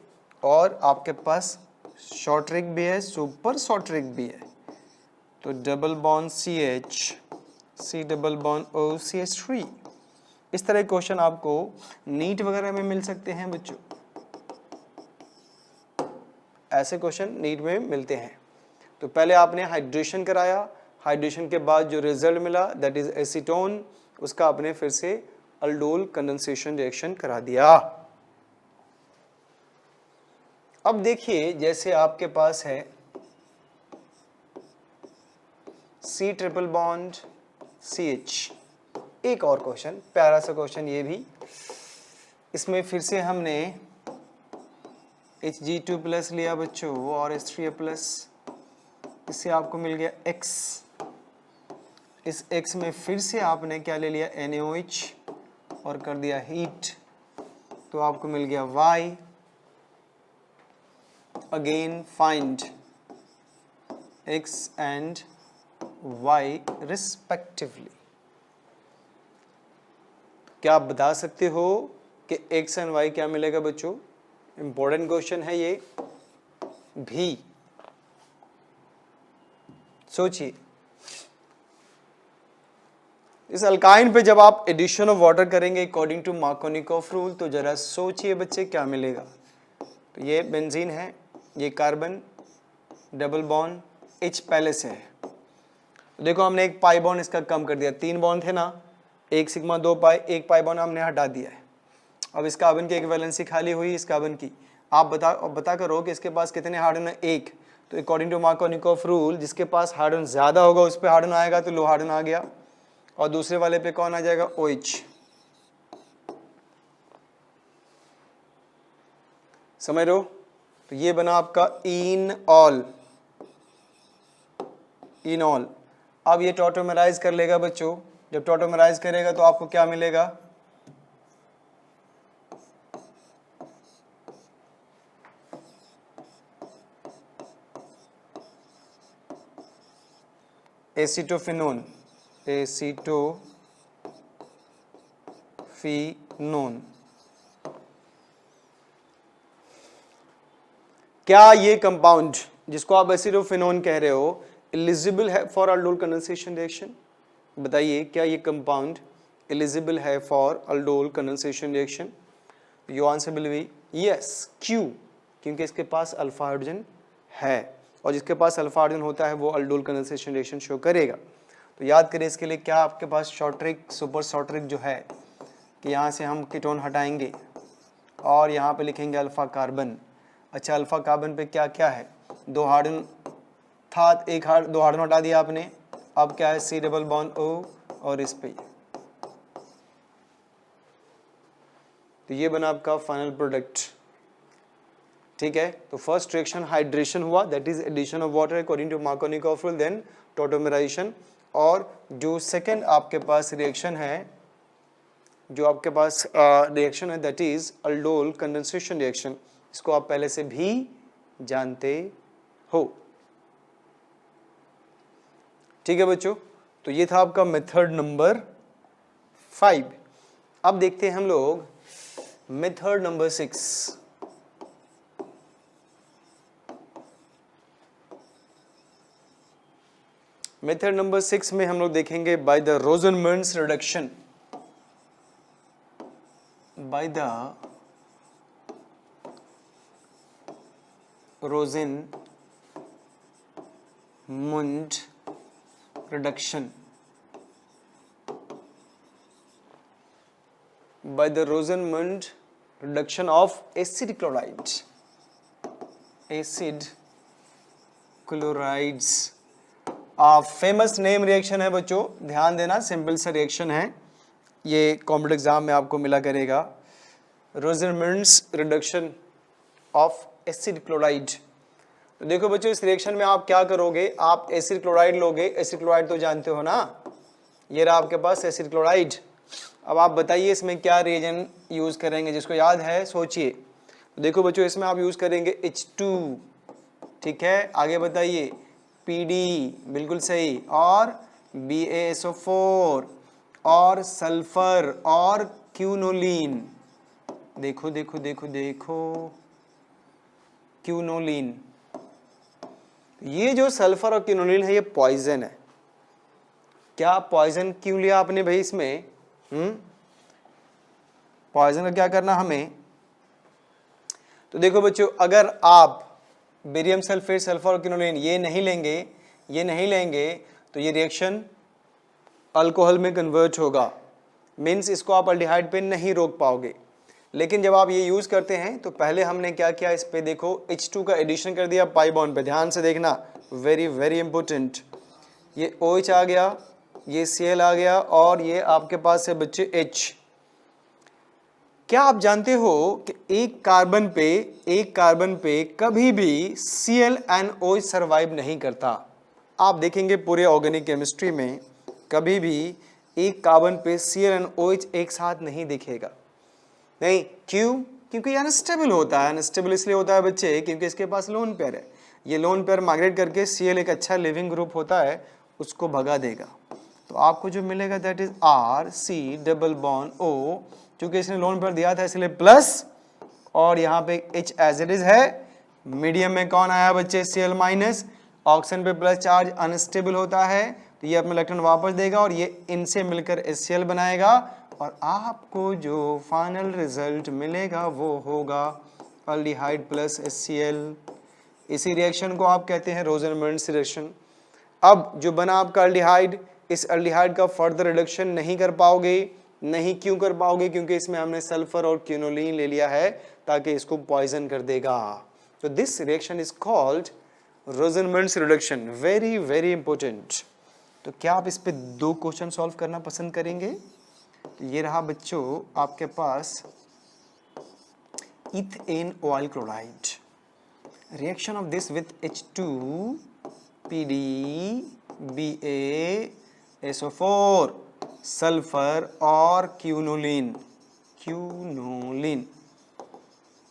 S1: और आपके पास शॉर्ट रिंग भी है, सुपर शॉर्ट रिंग भी है। तो double bond CH, C double bond O CH3। इस तरह के क्वेश्चन आपको नीट वगैरह में मिल सकते हैं बच्चों, ऐसे क्वेश्चन नीट में मिलते हैं। तो पहले आपने हाइड्रेशन कराया, हाइड्रेशन के बाद जो रिजल्ट मिला दैट इज एसीटोन, उसका आपने फिर से अल्डोल कंडेंसेशन रिएक्शन करा दिया। अब देखिए जैसे आपके पास है C ट्रिपल बॉन्ड CH, एक और क्वेश्चन, प्यारा सा क्वेश्चन ये भी। इसमें फिर से हमने Hg2 प्लस लिया बच्चों और H3 प्लस, इससे आपको मिल गया X। इस X में फिर से आपने क्या ले लिया NaOH और कर दिया हीट, तो आपको मिल गया Y। Again find X and Y respectively. क्या आप बता सकते हो कि X एंड Y क्या मिलेगा बच्चों? इंपॉर्टेंट क्वेश्चन है ये भी, सोचिए। इस अल्काइन पे जब आप एडिशन ऑफ वाटर करेंगे अकॉर्डिंग टू मार्कोनिकॉफ रूल, तो जरा सोचिए बच्चे क्या मिलेगा। तो ये बेंजीन है, ये कार्बन, डबल बॉन्ड, H पहले से है। तो देखो हमने एक पाई बॉन्ड इसका कम कर दिया, 3 बॉन्ड थे ना, 1 सिग्मा 2 पाई, एक पाई बॉन्ड हमने हटा दिया है। अब इस कार्बन की एक वैलेंसी खाली हुई, इस कार्बन की। आप बता करो कि इसके पास कितने हार्डन है? 1। तो अकॉर्डिंग टू मार्कोनिकॉफ रूल जिसके पास हार्डन ज़्यादा होगा उस पर हार्डन आएगा, तो लो हार्डन आ गया, और दूसरे वाले पे कौन आ जाएगा? OH। समझ रहे हो? तो ये बना आपका इनऑल। अब ये टॉटोमराइज कर लेगा बच्चों, जब टॉटोमराइज करेगा तो आपको क्या मिलेगा? Acetophenone, acetophenone. क्या ये कंपाउंड जिसको आप एसिडोफिनोन कह रहे हो एलिजिबल है फॉर अल्डोल कंडेंसेशन रिएक्शन? बताइए क्या ये कंपाउंड एलिजिबल है for aldol condensation reaction? Your answer will be yes. क्यों? क्योंकि इसके पास अल्फा हाइड्रोजन है, और जिसके पास अल्फा हाइड्रोजन होता है वो अल्डोल कंडेंसेशन रिएक्शन शो करेगा। तो याद करें इसके लिए क्या आपके पास शॉर्ट्रिक, सुपर शॉर्ट्रिक जो है, कि यहाँ से हम कीटोन हटाएंगे और यहाँ पे लिखेंगे अल्फा कार्बन। अच्छा, अल्फा कार्बन पे क्या क्या है? 2 हार्डन था, 2 हार्डन हटा दिया आपने, अब क्या है? C डबल बॉन्ड O, और इस पे तो ये बना आपका फाइनल प्रोडक्ट। ठीक है, तो फर्स्ट रिएक्शन हाइड्रेशन हुआ, that is addition of water according to Markovnikov rule, then tautomerization. और जो सेकंड आपके पास रिएक्शन है, जो आपके पास रिएक्शन है that is aldol condensation reaction, इसको आप पहले से भी जानते हो। ठीक है बच्चों, तो ये था आपका मेथड नंबर 5। अब देखते हैं हम लोग मेथड नंबर 6। मेथड नंबर 6 में हम लोग देखेंगे by the Rosenmund's reduction, by the Rosenmund reduction, by the Rosenmund reduction of acid chlorides, acid chlorides famous name reaction है बच्चों, ध्यान देना, सिंपल सा रिएक्शन है, ये कॉम्पिटेटिव एग्जाम में आपको मिला करेगा। रोजरमंड्स रिडक्शन ऑफ एसिड क्लोराइड। तो देखो बच्चों, इस रिएक्शन में आप क्या करोगे, आप एसिड क्लोराइड लोगे, एसिड क्लोराइड तो जानते हो ना, ये रहा आपके पास एसिड क्लोराइड। अब आप बताइए इसमें क्या रिएजेंट यूज करेंगे, जिसको याद है सोचिए। तो देखो बच्चों, इसमें आप यूज करेंगे H2, ठीक है, आगे बताइए, PD, बिल्कुल सही, और BaSO4 और सल्फर और क्यूनोलिन। देखो देखो देखो देखो, क्यूनोलिन, ये जो सल्फर और क्यूनोलिन है ये पॉइजन है। क्या पॉइजन क्यों लिया आपने भाई इसमें? पॉइजन का क्या करना हमें? तो देखो बच्चों, अगर आप बेरियम सल्फेट, सल्फर और क्यूनोलिन ये नहीं लेंगे तो ये रिएक्शन अल्कोहल में कन्वर्ट होगा, मीन्स इसको आप अल्डिहाइड पे नहीं रोक पाओगे। लेकिन जब आप ये यूज करते हैं तो पहले हमने क्या किया, इस पे देखो H2 का एडिशन कर दिया पाई बॉन्ड पे, ध्यान से देखना, वेरी वेरी इंपॉर्टेंट। ये OH आ गया, ये Cl आ गया, और ये आपके पास है बच्चे H। क्या आप जानते हो कि एक कार्बन पे कभी भी ClNOH सर्वाइव नहीं करता? आप देखेंगे पूरे ऑर्गेनिक केमिस्ट्री में कभी भी एक कार्बन पे ClNOH एक साथ नहीं दिखेगा। नहीं, क्यों? क्योंकि ये अनस्टेबल होता है। अनस्टेबल इसलिए होता है बच्चे क्योंकि इसके पास लोन पेयर है। ये लोन पेयर माइग्रेट करके Cl एक अच्छा लिविंग ग्रुप होता है, उसको भगा देगा। तो आपको जो मिलेगा that is RC double bond O, क्योंकि इसने लोन पेयर दिया था इसलिए प्लस, और यहाँ पे H एज इट इज है। मीडियम में कौन आया बच्चे? Cl माइनस, ऑक्सीजन पे प्लस चार्ज अनस्टेबल होता है तो ये अपना इलेक्ट्रॉन वापस देगा और ये इनसे मिलकर HCl बनाएगा, और आपको जो फाइनल रिजल्ट मिलेगा वो होगा अल्डिहाइड प्लस HCl। इसी रिएक्शन को आप कहते हैं रोजरमंड्स रिएक्शन। अब जो बना आपका अल्डिहाइड, इस अल्डिहाइड का फर्दर रिडक्शन नहीं कर पाओगे। नहीं क्यों कर पाओगे? क्योंकि इसमें हमने सल्फर और क्यूनोलिन ले लिया है ताकि इसको पॉइजन कर देगा। तो this reaction is called Rosenmund's reduction, very very important. तो क्या आप इस पे 2 क्वेश्चन सॉल्व करना पसंद करेंगे? तो ये रहा बच्चों आपके पास ethanoyl chloride, reaction of this with H2 PD BaSO4 sulphur और क्यूनोलिन।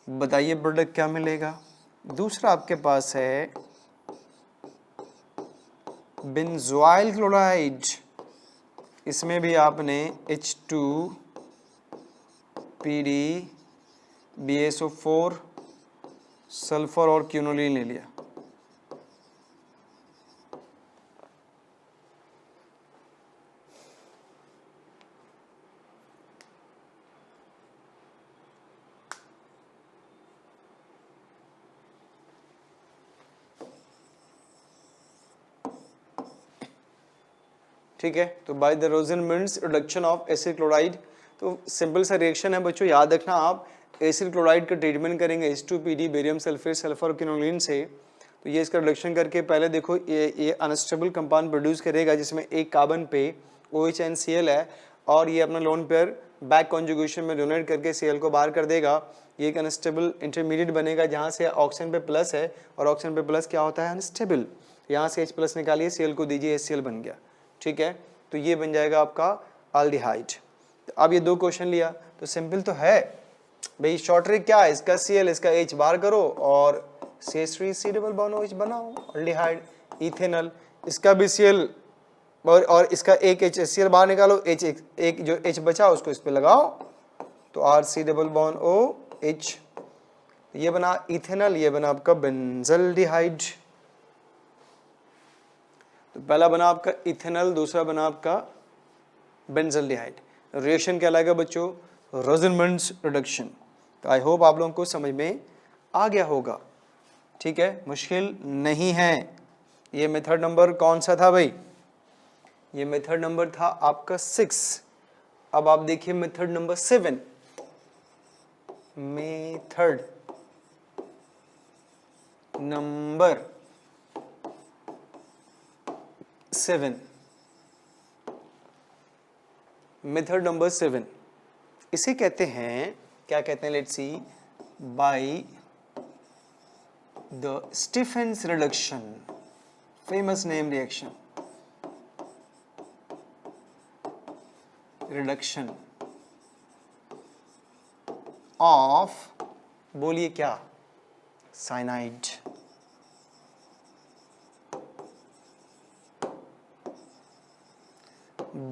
S1: बताइए प्रोडक्ट क्या मिलेगा? दूसरा आपके पास है बेंजोइल क्लोराइड, इसमें भी आपने H2 PD BaSO4 सल्फर और क्यूनोलिन ले लिया। ठीक है, तो by the Rosenmund's reduction of acid chloride, तो सिंपल सा रिएक्शन है बच्चों, याद रखना आप एसिड क्लोराइड का ट्रीटमेंट करेंगे H2PD बेरियम सल्फेट सल्फर और क्यूनोलिन से, तो ये इसका रिडक्शन करके पहले देखो ये अनस्टेबल कंपाउंड प्रोड्यूस करेगा जिसमें एक कार्बन पे OH and Cl है, और ये अपना लोन पेयर बैक कॉन्जुगेशन में डोनेट करके Cl को बाहर कर देगा। ये एक अनस्टेबल इंटरमीडिएट बनेगा जहाँ से ऑक्सीजन पे प्लस है, और ऑक्सीजन पे प्लस क्या होता है? अनस्टेबल। यहाँ से H प्लस निकालिए, Cl को दीजिए, HCl बन गया। ठीक है, तो ये बन जाएगा आपका अल्डिहाइड। अब ये 2 क्वेश्चन लिया तो सिंपल तो है भाई, शॉर्ट ट्रिक क्या है? इसका Cl इसका H बाहर करो और CH3C डबल बॉन्ड OH बनाओ अल्डिहाइड इथेनॉल। इसका भी Cl और इसका एक H HCl बाहर निकालो, H एक जो H बचा उसको इस पे लगाओ, तो RC डबल बॉन्ड OH, ये बना इथेनॉल, ये बना आपका बेंजल्डिहाइड। तो पहला बना आपका इथेनॉल, दूसरा बना आपका बेंजल्डिहाइड। रिएक्शन क्या लगेगा बच्चों? रोजरमंड्स रिडक्शन। तो आई होप आप लोगों को समझ में आ गया होगा। ठीक है, मुश्किल नहीं है। ये मेथड नंबर कौन सा था भाई? ये मेथड नंबर था आपका 6। अब आप देखिए method number 7। Method number 7, method number 7, इसे कहते हैं, क्या कहते हैं, let's see, by the Stephens reduction, famous name reaction, reduction of, बोलिए क्या, cyanide.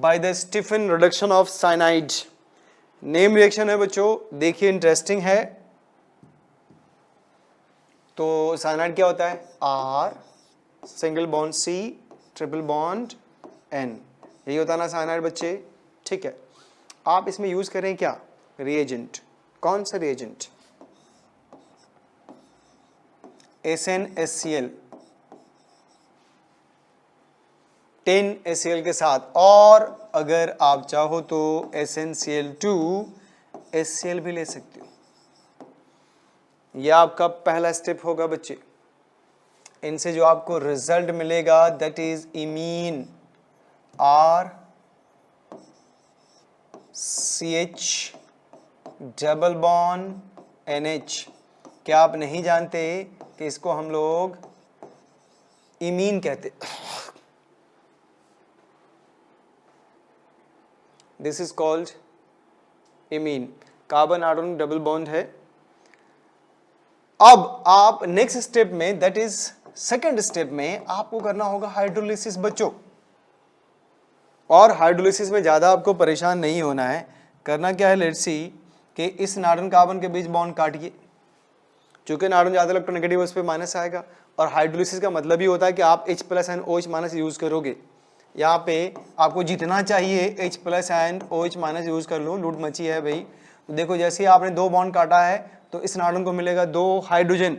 S1: By the Stephen reduction of cyanide, name reaction है बच्चों, देखिए इंटरेस्टिंग है। तो साइनाइड क्या होता है, R single bond C triple bond N, यही होता है ना साइनाइड बच्चे। ठीक है, आप इसमें यूज करें क्या, रिएजेंट, कौन सा रिएजेंट, SnScl 10HCl के साथ, और अगर आप चाहो तो SnCl2HCl भी ले सकते हो। यह आपका पहला स्टेप होगा बच्चे। इनसे जो आपको रिजल्ट मिलेगा that is imine, RCH double bond NH। क्या आप नहीं जानते कि इसको हम लोग इमीन कहते, this is called imine, carbon argon double bond है। अब आप नेक्स्ट स्टेप में, दैट इज सेकंड स्टेप में, आपको करना होगा हाइड्रोलिसिस बच्चों। और हाइड्रोलिसिस में ज्यादा आपको परेशान नहीं होना है। करना क्या है, लेट्स सी, कि इस नाइट्रोजन कार्बन के बीच बॉन्ड काटिए, चूंकि नाइट्रोजन ज्यादा इलेक्ट्रोनेगेटिव, उस पर माइनस आएगा। और हाइड्रोलिसिस का मतलब ही होता है कि आप H plus and OH minus use करोगे। यहाँ पे आपको जितना चाहिए H plus and OH minus use कर लो, लूट मची है भाई। तो देखो जैसे ही आपने 2 बॉन्ड काटा है तो इस नाइट्रोजन को मिलेगा 2 हाइड्रोजन,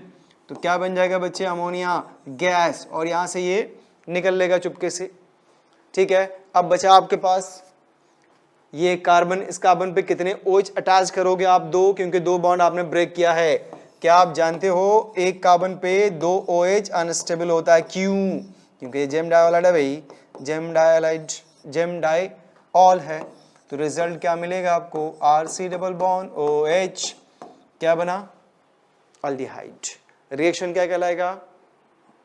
S1: तो क्या बन जाएगा बच्चे, अमोनिया गैस, और यहाँ से ये निकल लेगा चुपके से। ठीक है, अब बचा आपके पास ये कार्बन, इस कार्बन पे कितने OH अटैच करोगे आप, 2, क्योंकि 2 बॉन्ड आपने ब्रेक किया है। क्या आप जानते हो एक कार्बन पे 2 OH अनस्टेबल होता है, क्यों, क्योंकि ये जेम डाइऑलाइड है भाई, जेम डाइऑलाइड, जेम डाइऑल है। तो रिजल्ट क्या मिलेगा आपको, RC डबल बॉन्ड OH, क्या बना, अल्डिहाइड। रिएक्शन क्या कहलाएगा,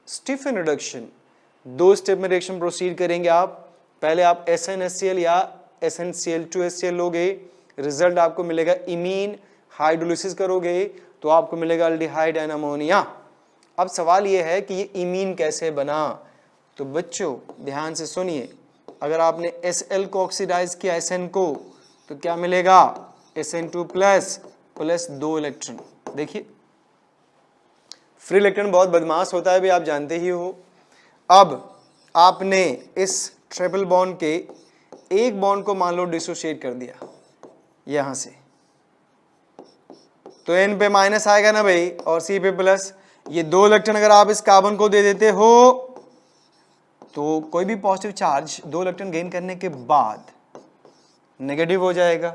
S1: स्टीफन रिडक्शन। 2 स्टेप में रिएक्शन प्रोसीड करेंगे आप। पहले आप SnHCl या SnCl2HCl लोगे, रिजल्ट आपको मिलेगा इमीन, हाइड्रोलिसिस करोगे तो आपको मिलेगा अल्डिहाइड एंड अमोनिया। अब सवाल यह है कि ये इमीन कैसे बना, तो बच्चों ध्यान से सुनिए, अगर आपने Sl को ऑक्सीडाइज किया Sn को, तो क्या मिलेगा, Sn2 प्लस 2 इलेक्ट्रॉन। देखिए फ्री इलेक्ट्रॉन बहुत बदमाश होता है भी, आप जानते ही हो। अब आपने इस ट्रिपल बॉन्ड के एक बॉन्ड को मान लो डिसोशिएट कर दिया यहां से, तो N पे माइनस आएगा ना भाई, और C पे प्लस। ये 2 इलेक्ट्रॉन अगर आप इस कार्बन को दे देते हो तो कोई भी पॉजिटिव चार्ज 2 इलेक्ट्रॉन गेन करने के बाद नेगेटिव हो जाएगा।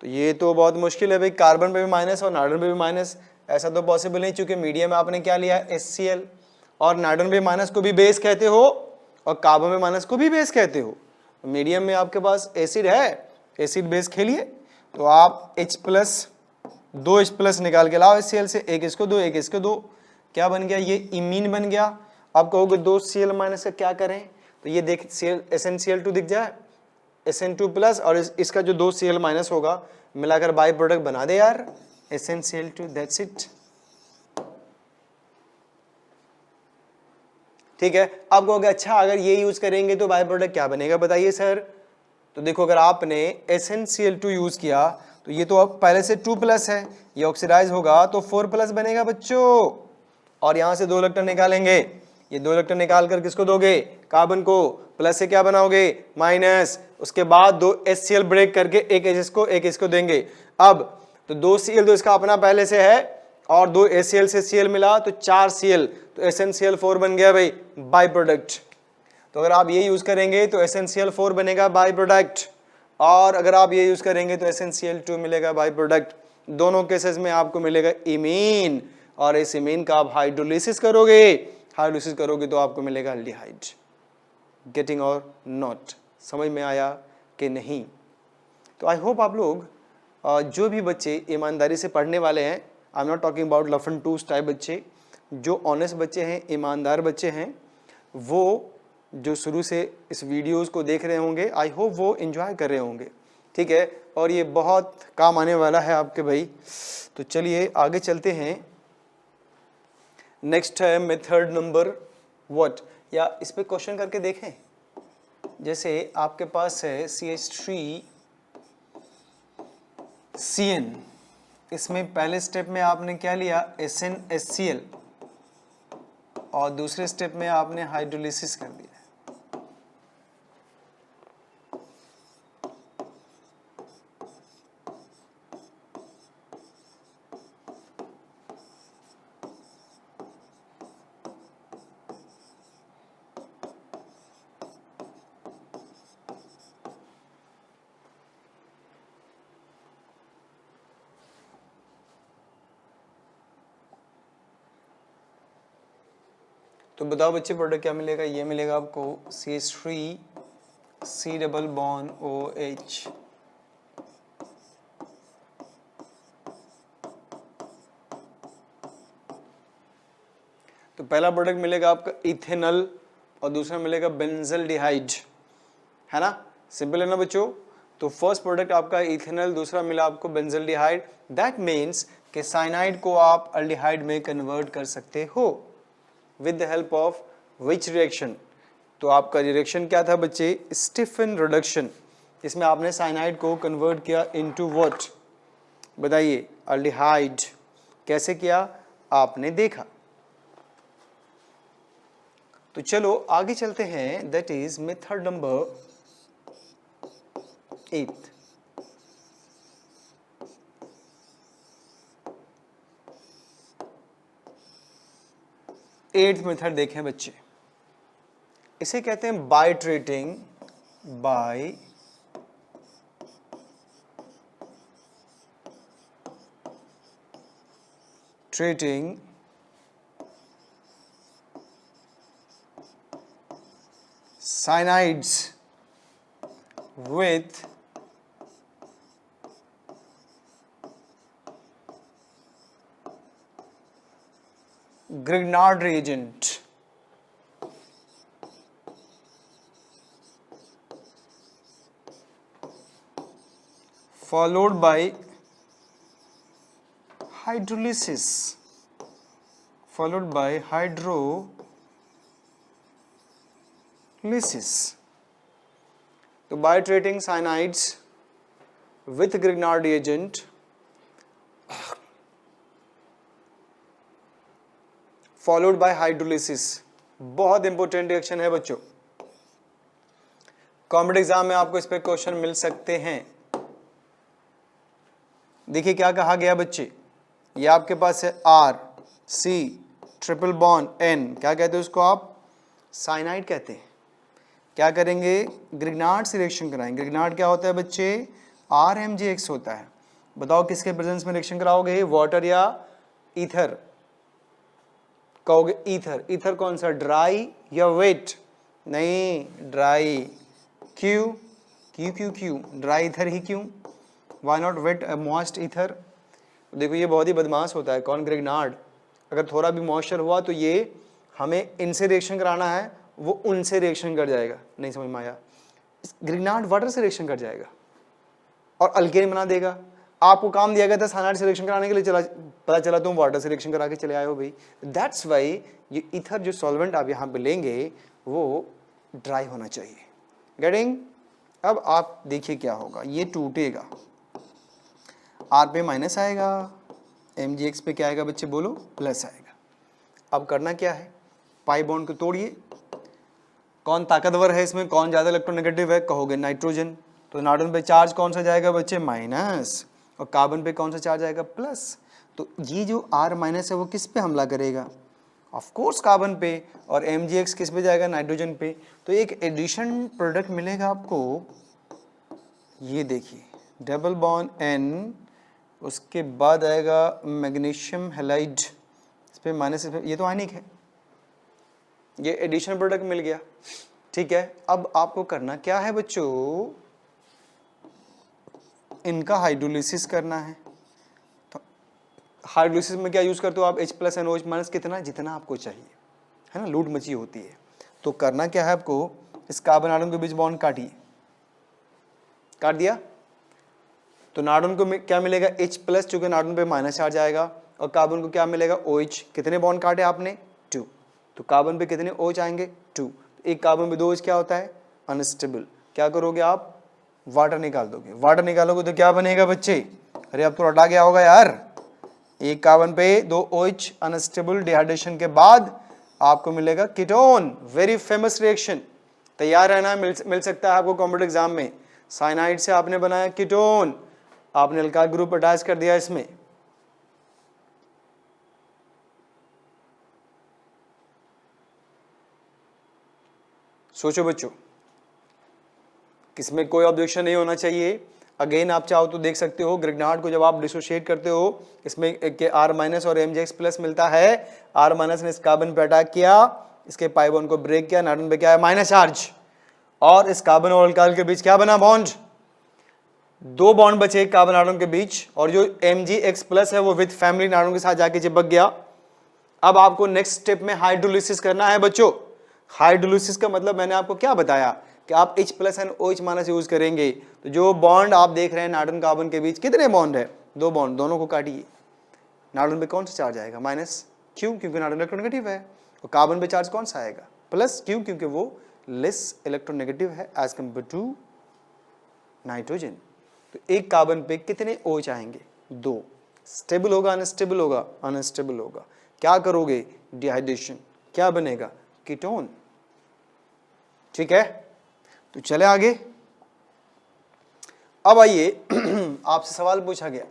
S1: तो ये तो बहुत मुश्किल है भाई, कार्बन पे भी माइनस और नाइट्रोजन पे भी माइनस, ऐसा तो पॉसिबल नहीं, चूंकि मीडियम में आपने क्या लिया, HCl, और नाइट्रोजन पे माइनस को भी बेस कहते हो और कार्बन पे माइनस को भी बेस कहते हो। मीडियम में आपके पास एसिड है, एसिड बेस खेलिए, तो आप H प्लस 2 H प्लस निकाल के लाओ HCl से, एक इसको दो, एक इसको दो, क्या बन गया, ये इमीन बन गया। आप कहोगे 2 Cl माइनस का क्या करें, तो ये देख SnCl2 दिख जाए, Sn2 प्लस, और इसका जो 2 Cl माइनस होगा मिलाकर बाई प्रोडक्ट बना दे यार, SnCl2, दैट्स इट। ठीक है, आप कहोगे अच्छा अगर ये यूज करेंगे तो बाई प्रोडक्ट क्या बनेगा, बताइए सर। तो देखो अगर आपने SnCl2 यूज किया तो ये तो अब पहले से 2 प्लस है, ये ऑक्सीडाइज होगा तो 4 प्लस बनेगा बच्चों, और यहां से 2 इलेक्ट्रॉन निकालेंगे, ये 2 इलेक्ट्रॉन निकाल कर किसको दोगे, कार्बन को, प्लस से क्या बनाओगे, माइनस, उसके बाद 2 HCl ब्रेक करके एक इसको एक इसको देंगे। अब तो 2 Cl तो इसका अपना पहले से है, और 2 HCl से Cl मिला तो 4 Cl, तो SnCl4 बन गया भाई बाई प्रोडक्ट। तो अगर आप ये यूज करेंगे तो SnCl4 बनेगा बाई प्रोडक्ट, और अगर आप ये यूज करेंगे तो SnCl2 मिलेगा बाई प्रोडक्ट। दोनों केसेस में आपको मिलेगा इमीन, और इस इमीन का आप हाइड्रोलिसिस करोगे, हाइड्रोलिसिस करोगे तो आपको मिलेगा अल्डिहाइड। गेटिंग और नॉट? समझ में आया कि नहीं? तो आई होप आप लोग जो भी बच्चे ईमानदारी से पढ़ने वाले हैं, I am not talking about लफन टूस टाइप बच्चे, जो ऑनेस्ट बच्चे हैं, ईमानदार बच्चे हैं, वो जो शुरू से इस वीडियोस को देख रहे होंगे, आई होप वो एंजॉय कर रहे होंगे, ठीक है, और ये बहुत काम आने वाला है आपके भाई। तो चलिए आगे चलते हैं। नेक्स्ट है मेथड नंबर व्हाट, या इस पे क्वेश्चन करके देखें। जैसे आपके पास है CH3CN, इसमें पहले स्टेप में आपने क्या लिया, SnHCl, और दूसरे स्टेप में आपने हाइड्रोलिसिस कर दिया। तो बताओ बच्चे प्रोडक्ट क्या मिलेगा? ये मिलेगा आपको CH3C डबल बॉन्ड OH, तो पहला प्रोडक्ट मिलेगा आपका इथेनॉल और दूसरा मिलेगा बेंजल्डिहाइड, है ना? सिंपल है ना बच्चों? तो फर्स्ट प्रोडक्ट आपका इथेनॉल, दूसरा मिला आपको बेंजल्डिहाइड। दैट मीन्स कि साइनाइड को आप अल्डिहाइड में कन्वर्ट कर सकते हो with the help of which reaction? तो आपका रिएक्शन क्या था बच्चे? Stephen reduction. इसमें आपने साइनाइड को कन्वर्ट किया इनटू व्हाट? बताइए, अल्डिहाइड। कैसे किया आपने देखा। तो चलो आगे चलते हैं, that is method number 8। Eighth method देखें बच्चे, इसे कहते हैं by treating, by treating cyanides with Grignard reagent, followed by hydrolysis, followed by hydrolysis. तो by treating cyanides with Grignard reagent followed by hydrolysis, बहुत इंपॉर्टेंट रिएक्शन है बच्चों। Competitive exam में आपको इस पे क्वेश्चन मिल सकते हैं। देखिए क्या कहा गया बच्चे, ये आपके पास है RC ट्रिपल बॉन्ड N, क्या कहते हैं उसको आप? साइनाइड कहते हैं। क्या करेंगे? ग्रिग्नार्ड से रिएक्शन कराएंगे। ग्रिग्नार्ड क्या होता है बच्चे? RMgX होता है। बताओ किसके प्रेजेंस में रिएक्शन कराओगे, वाटर या ईथर? कहोगे ईथर। ईथर कौन सा, ड्राई या वेट? नहीं, ड्राई। क्यों? क्यों क्यों क्यों ड्राई ईथर ही क्यों? Why not wet moist ether? देखो ये बहुत ही बदमाश होता है, कौन? ग्रिग्नार्ड। अगर थोड़ा भी मॉइस्चर हुआ तो ये हमें इनसे रिएक्शन कराना है, वो उनसे रिएक्शन कर जाएगा। नहीं समझ में आया? ग्रिग्नार्ड वाटर से रिएक्शन कर जाएगा और अल्केन बना देगा। आपको काम दिया गया था साइनाइड से रिएक्शन कराने के लिए, पता चला तुम वाटर से रिएक्शन करा के चले आए हो भाई। दैट्स वाई ये ईथर जो सॉल्वेंट आप यहाँ पे लेंगे वो ड्राई होना चाहिए। गेटिंग? अब आप देखिए क्या होगा, ये टूटेगा, R पे माइनस आएगा, MgX पे क्या आएगा बच्चे बोलो? प्लस आएगा। अब करना क्या है, पाई बॉन्ड को तोड़िए। कौन ताकतवर है इसमें, कौन ज़्यादा इलेक्ट्रोनेगेटिव है? कहोगे नाइट्रोजन। तो नाइट्रोजन पे चार्ज कौन सा जाएगा बच्चे? माइनस। और कार्बन पे कौन सा चार्ज आएगा? प्लस। तो ये जो R माइनस है वो किस पे हमला करेगा? ऑफ कोर्स कार्बन पे। और MgX किस पे जाएगा? नाइट्रोजन पे। तो एक एडिशन प्रोडक्ट मिलेगा आपको, ये देखिए, डबल बॉन्ड N, उसके बाद आएगा मैग्नीशियम हैलाइड, इस पे माइनस, ये तो आयनिक है, ये एडिशन प्रोडक्ट मिल गया। ठीक है, अब आपको करना क्या है बच्चों, इनका हाइड्रोलिसिस करना है। तो हाइड्रोलिसिस में क्या यूज करते हो आप, H plus and OH minus, कितना, जितना आपको चाहिए, है ना, लूट मची होती है। तो करना क्या है आपको, इस कार्बन आटम के बीच बॉन्ड काटिए, काट दिया, तो नार्डन को क्या मिलेगा, H प्लस, चूंकि नार्डन पे माइनस चार्ज आएगा, और कार्बन को क्या मिलेगा, OH। कितने बॉन्ड काटे आपने, 2, तो कार्बन पे कितने OH आएंगे, 2। एक कार्बन पे 2 OH क्या होता है, अनस्टेबल। क्या करोगे आप, वाटर निकाल दोगे, वाटर निकालोगे तो क्या बनेगा बच्चे, अरे अब तो रटा गया होगा यार, एक कार्बन पे 2 OH अनस्टेबल, डिहाइड्रेशन के बाद आपको मिलेगा कीटोन। वेरी फेमस रिएक्शन, तैयार रहना, मिल सकता है आपको कॉम्पिटिटिव एग्जाम में। साइनाइड से आपने बनाया कीटोन, आपने अल्काइल ग्रुप अटैच कर दिया इसमें, सोचो बच्चों, किसमें कोई ऑब्जेक्शन नहीं होना चाहिए। अगेन आप चाहो तो देख सकते हो, ग्रिग्नार्ड को जब आप डिसोशिएट करते हो, इसमें के R माइनस और MgX प्लस मिलता है, R माइनस ने इस कार्बन पे अटैक किया, इसके पाई बॉन्ड को ब्रेक किया, नाइट्रोजन पे क्या है, माइनस चार्ज, और इस कार्बन और अल्काइल के बीच क्या बना, बॉन्ड, 2 बॉन्ड बचे कार्बन आटम के बीच, और जो MgX प्लस है वो विद फैमिली नाइट्रोजन के साथ जाके चिपक गया। अब आपको नेक्स्ट स्टेप में हाइड्रोलिसिस करना है बच्चों। हाइड्रोलिसिस का मतलब मैंने आपको क्या बताया कि आप H plus and OH minus use करेंगे, तो जो बॉन्ड आप देख रहे हैं नाइट्रोजन कार्बन के बीच, कितने बॉन्ड है, 2 बॉन्ड, दोनों को काटिए। नाइट्रोजन पे कौन सा चार्ज आएगा, माइनस, क्यों, क्योंकि नाइट्रोजन इलेक्ट्रोनेगेटिव है, और कार्बन पे चार्ज कौन सा आएगा, प्लस, क्यों, क्योंकि वो लेस इलेक्ट्रोनेगेटिव है एज कंपेयर टू नाइट्रोजन। तो एक कार्बन पे कितने OH आएंगे, 2। स्टेबल होगा, अनस्टेबल होगा, अनस्टेबल होगा, क्या करोगे, डिहाइड्रेशन, क्या बनेगा, कीटोन। ठीक है, तो चले आगे। अब आइए आपसे सवाल पूछा गया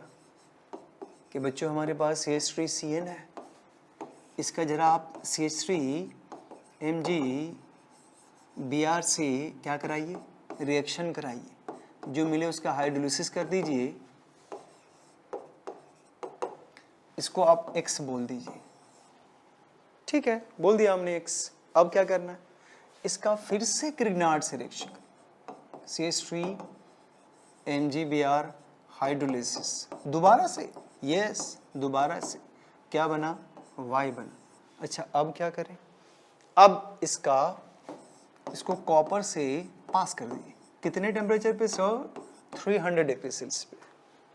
S1: कि बच्चों हमारे पास CH3CN है, इसका जरा आप CH3MgBr से क्या कराइए, रिएक्शन कराइए, जो मिले उसका हाइड्रोलिसिस कर दीजिए, इसको आप X बोल दीजिए। ठीक है, बोल दिया हमने X। अब क्या करना है, इसका फिर से ग्रिग्नार्ड से रिएक्शन, CH3MgBr हाइड्रोलिसिस, दोबारा से, यस दोबारा से, क्या बना, Y बना। अच्छा अब क्या करें, अब इसको कॉपर से पास कर दीजिए, कितने टेम्परेचर पे सर, 300 डिग्री सेल्सियस पे,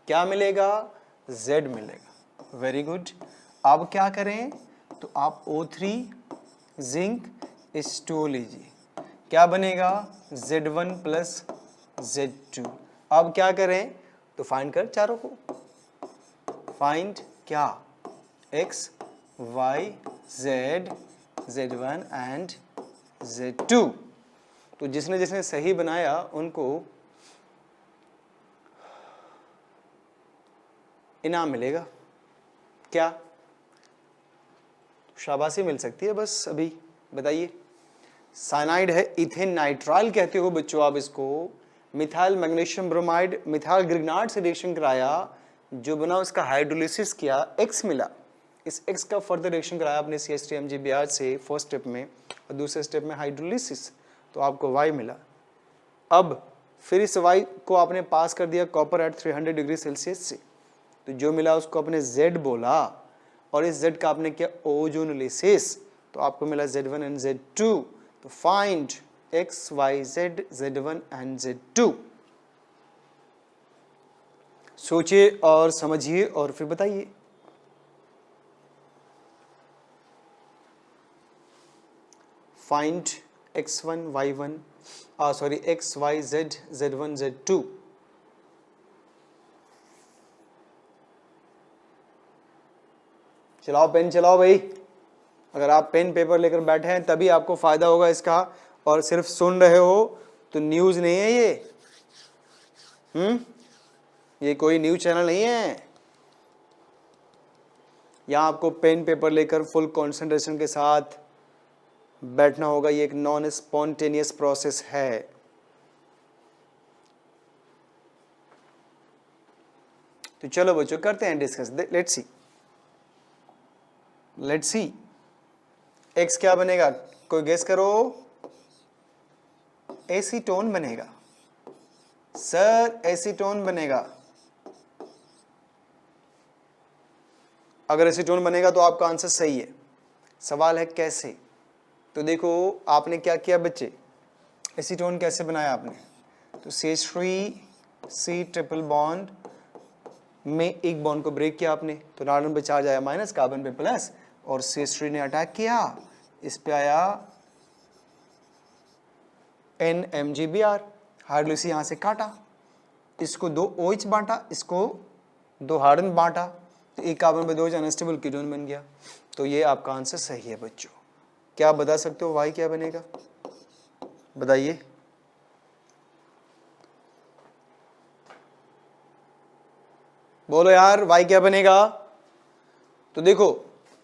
S1: क्या मिलेगा, Z मिलेगा। Very good. अब क्या करें, तो आप O3 जिंक H2O लीजिए, क्या बनेगा, Z1 प्लस Z2। अब क्या करें, तो फाइंड कर चारों को, फाइंड क्या, X Y Z Z1 and Z2। तो जिसने जिसने सही बनाया उनको इनाम मिलेगा, क्या, शाबाशी मिल सकती है बस। अभी बताइए, साइनाइड है, इथेन नाइट्राइल कहते हो बच्चों आप इसको, methyl magnesium bromide, methyl Grignard से रिएक्शन कराया, जो बना उसका हाइड्रोलिसिस किया, X मिला, इस X का फर्दर रिएक्शन कराया आपने CH3MgBr से फर्स्ट स्टेप में, और दूसरे स्टेप में हाइड्रोलिसिस, तो आपको Y मिला। अब फिर इस Y को आपने पास कर दिया कॉपर एट 300 डिग्री सेल्सियस से, तो जो मिला उसको आपने Z बोला, और इस Z का आपने किया ओजोनोलिसिस, तो आपको मिला Z1 एंड Z2। तो find X Y Z Z1 and Z2। सोचिए और समझिए और फिर बताइए। Find X1 Y1 sorry X Y Z Z1 Z2। चलाओ पेन, चलाओ भाई, अगर आप पेन पेपर लेकर बैठे हैं तभी आपको फायदा होगा इसका, और सिर्फ सुन रहे हो तो न्यूज़ नहीं है ये, ये कोई न्यूज़ चैनल नहीं है। यहाँ आपको पेन पेपर लेकर फुल कंसंट्रेशन के साथ बैठना होगा, ये एक नॉन स्पॉन्टेनियस प्रोसेस है। तो चलो बच्चों करते हैं डिस्कस, लेट्स सी। X क्या बनेगा, कोई गेस करो, एसीटोन बनेगा। सर एसीटोन बनेगा। अगर एसीटोन बनेगा तो आपका आंसर सही है। सवाल है कैसे? तो देखो आपने क्या किया बच्चे, एसीटोन कैसे बनाया आपने? तो CH3C ट्रिपल बॉन्ड में एक बॉन्ड को ब्रेक किया आपने, तो नाइट्रोजन पे चार्ज आया माइनस, कार्बन पे प्लस, और CH3 ने अटैक किया, इस पे आया NMGBr, हाइड्रोलिसिस यहाँ से काटा, इसको 2 OH बांटा, इसको 2 हाइड्रोजन बांटा, तो एक कार्बन पे 2 अनस्टेबल कीटोन बन गया। तो ये आपका आंसर सही है बच्चों। क्या आप बता सकते हो वाई क्या बनेगा? बताइए। बोलो यार वाई क्या बनेगा? तो देखो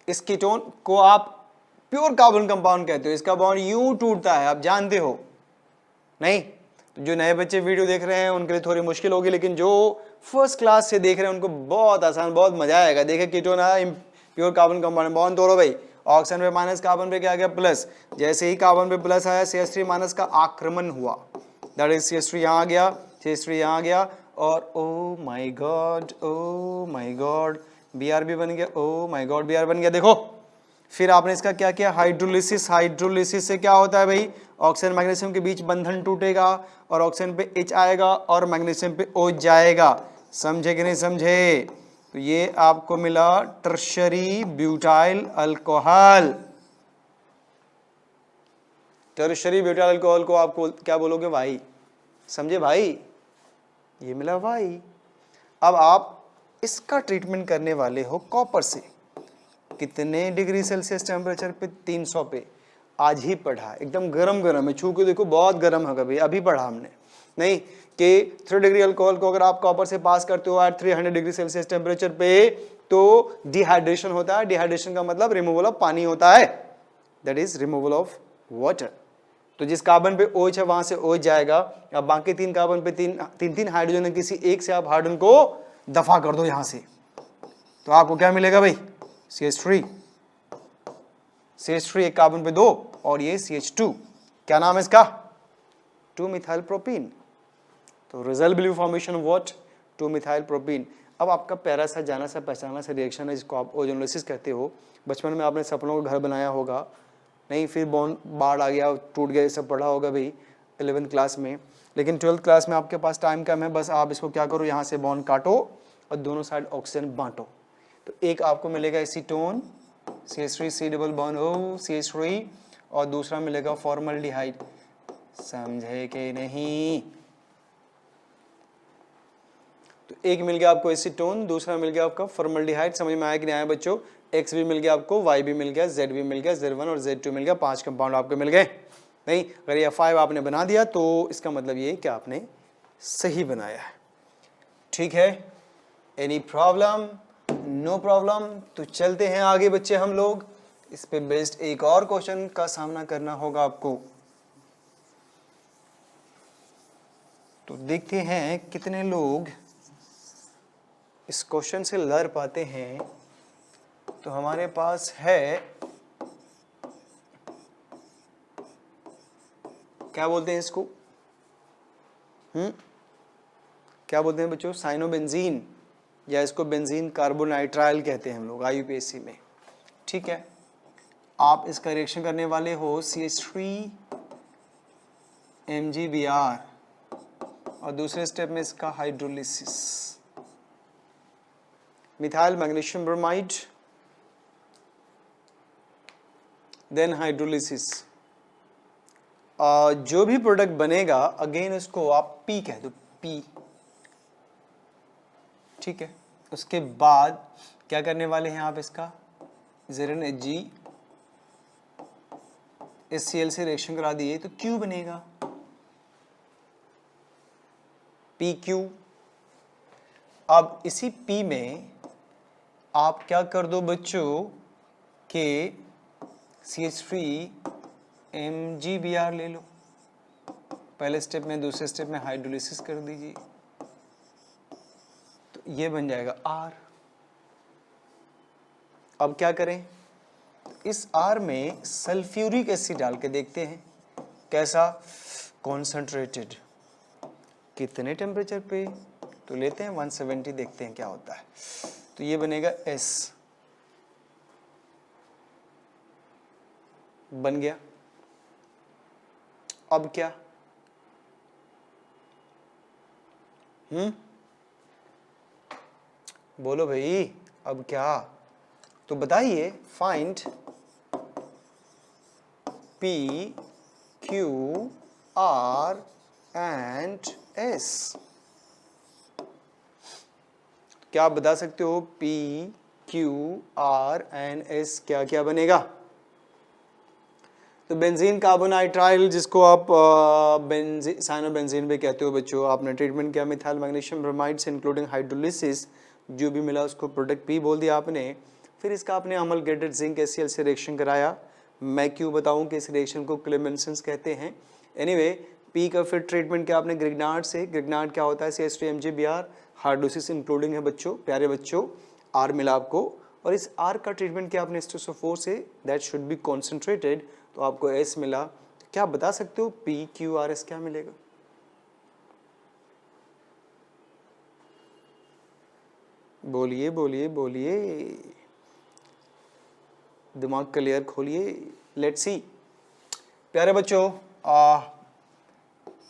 S1: इस कीटोन को आप प्योर कार्बन कंपाउंड कहते हो, इसका बॉन्ड यूं टूटता है, आप जानते हो नहीं? तो जो नए बच्चे वीडियो देख रहे हैं उनके लिए थोड़ी मुश्किल होगी, लेकिन जो फर्स्ट क्लास से देख रहे हैं उनको बहुत आसान, बहुत मजा आएगा। देखे कीटोन आया प्योर कार्बन कंपाउंड, बॉन्ड तोड़ो भाई, ऑक्सीजन पे माइनस, कार्बन पे क्या आ गया प्लस, जैसे ही कार्बन पे प्लस आया CH3 माइनस का आक्रमण हुआ, दैट इज CH3 यहाँ आ गया, CH3 यहाँ आ गया, और oh my God, oh my God, Br भी बन गया, ओ माय गॉड Br बन गया। देखो फिर आपने इसका क्या किया, हाइड्रोलिसिस। हाइड्रोलिसिस से क्या होता है भाई, ऑक्सीजन मैग्नीशियम के बीच बंधन टूटेगा और ऑक्सीजन पे H आएगा और मैग्नीशियम पे O जाएगा। समझे कि नहीं समझे? तो ये आपको मिला tertiary butyl alcohol. Tertiary butyl alcohol को आपको क्या बोलोगे भाई? समझे भाई? ये मिला भाई। अब आप इसका ट्रीटमेंट करने वाले हो कॉपर से। कितने डिग्री सेल्सियस टेम्परेचर पे? 300 पे। आज ही पढ़ा, एकदम गरम गरम है, छू के देखो बहुत गरम होगा भाई, अभी पढ़ा हमने। नहीं कि 3 डिग्री अल्कोहल को अगर आप कॉपर से पास करते हो एट 300 डिग्री सेल्सियस टेम्परेचर पे तो डिहाइड्रेशन होता है। डिहाइड्रेशन का मतलब रिमूवल ऑफ पानी होता है, that is removal of water. तो जिस कार्बन पे OH है वहां से OH जाएगा, अब बाकी 3 कार्बन पे तीन तीन किसी एक से आप हाइड्रोजन को दफा कर दो यहां से, तो आपको क्या मिलेगा भाई? CH3। CH3 एक कार्बन पे 2 और ये CH2, क्या नाम है इसका? 2 मिथाइल प्रोपीन। तो result blue formation what? 2 methyl propene. अब आपका प्यारा सा जाना सा पहचाना सा रिएक्शन है जिसको आप ओजोनोलिसिस कहते हो। बचपन में आपने सपनों का घर बनाया होगा, नहीं फिर बॉन्ड बाढ़ आ गया, टूट गया, ये सब पढ़ा होगा भाई 11th क्लास में। लेकिन 12th क्लास में आपके पास टाइम कम है, बस आप इसको क्या करो, यहाँ से बॉन्ड काटो और दोनों साइड ऑक्सीजन बांटो। तो एक आपको मिलेगा acetone, CH3C double bond O CH3, और दूसरा मिलेगा फॉर्मल्डिहाइड। समझे कि नहीं? तो एक मिल गया आपको एसीटोन, दूसरा मिल गया आपका फॉर्मल्डिहाइड। समझ में आया कि नहीं आया बच्चों? X भी मिल गया आपको, Y भी मिल गया, Z भी मिल गया, Z1 और Z2 मिल गया, 5 कंपाउंड आपको मिल गए। नहीं अगर ये 5 आपने बना दिया तो इसका मतलब ये कि आपने सही बनाया है। ठीक है, एनी प्रॉब्लम? No problem. तो चलते हैं आगे बच्चे हम लोग। इस पे बेस्ड एक और क्वेश्चन का सामना करना होगा आपको। तो देखते हैं कितने लोग इस क्वेश्चन से लड़ पाते हैं। तो हमारे पास है, क्या बोलते हैं इसको, क्या बोलते हैं बच्चों? साइनोबेंजीन, या इसको बेंजीन कार्बोनाइट्राइल कहते हैं हम लोग IUPAC में। ठीक है, आप इसका रिएक्शन करने वाले हो CH3 MgBr और दूसरे स्टेप में इसका hydrolysis, methyl magnesium bromide, then hydrolysis. जो भी प्रोडक्ट बनेगा अगेन इसको आप P कह दो, P। ठीक है, उसके बाद क्या करने वाले हैं आप इसका ZnHg HCl से रिएक्शन करा दिए तो Q बनेगा, PQ। अब इसी P में आप क्या कर दो बच्चों के CH3 MgBr ले लो, पहले स्टेप में, दूसरे स्टेप में हाइड्रोलिसिस कर दीजिए, तो ये बन जाएगा R। अब क्या करें, इस R में सल्फ्यूरिक एसिड डाल के देखते हैं कैसा। कॉन्सेंट्रेटेड कितने टेम्परेचर पे, तो लेते हैं 170, देखते हैं क्या होता है। तो ये बनेगा S, बन गया। अब क्या, बोलो भाई, अब क्या, तो बताइए। Find P, Q, R and S। क्या आप बता सकते हो P, Q, R and S क्या क्या बनेगा? तो बेंजीन कार्बोनाइट्राइल, जिसको आप साइनोबेंजीन भी कहते हो बच्चों, आपने ट्रीटमेंट किया methyl magnesium bromide including hydrolysis, जो भी मिला उसको प्रोडक्ट P बोल दिया आपने। फिर इसका आपने अमलगेटेड जिंक HCl से रिएक्शन कराया। मैं क्यों बताऊं कि इस रिएक्शन को क्लेमेंसेंस कहते हैं। एनीवे, P का फिर ट्रीटमेंट किया आपने ग्रिग्नार्ड से। ग्रिग्नार्ड क्या होता है? CH2MgBr, हाइड्रोलिसिस इंक्लूडिंग है बच्चों, प्यारे बच्चों, R मिला आपको। और इस R का ट्रीटमेंट किया आपने H2SO4 से, दैट शुड बी कॉन्सेंट्रेटेड, तो आपको S मिला। तो क्या आप बता सकते हो P, Q, R, S क्या मिलेगा? बोलिए बोलिए बोलिए, दिमाग क्लियर खोलिए। लेट्स सी प्यारे बच्चों,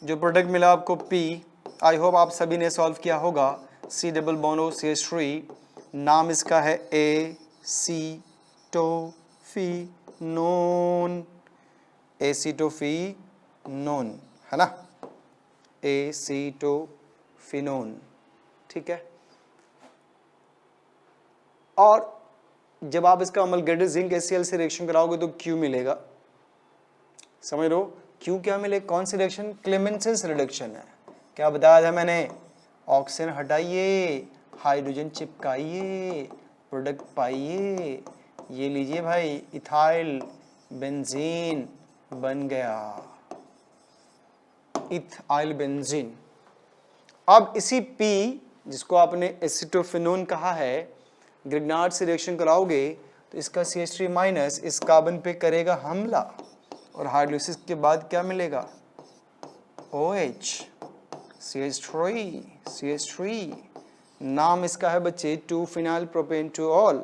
S1: जो प्रोडक्ट मिला आपको P, आई होप आप सभी ने सॉल्व किया होगा। C double bond O CH3, नाम इसका है एसीटोफिनोन, एसीटोफिनोन है ना, एसीटोफिनोन, ठीक है। और जब आप इसका अमलगेटेड जिंक HCl से रिएक्शन कराओगे तो Q मिलेगा, समझ लो। Q क्या मिले? कौन सी रिएक्शन? क्लेमेंसेंस रिडक्शन है। क्या बताया था मैंने? ऑक्सीजन हटाइए, हाइड्रोजन चिपकाइए, प्रोडक्ट पाइए, ये लीजिए भाई, इथाइल बेंजीन बन गया, इथाइल बेंजीन। अब इसी P, जिसको आपने एसिटोफिनोन कहा है, ग्रिग्नार्ड से रिएक्शन कराओगे तो इसका CH3 माइनस इस कार्बन पे करेगा हमला, और हाइड्रोलिसिस के बाद क्या मिलेगा? OH, CH3, नाम इसका है बच्चे two phenyl propane two ol,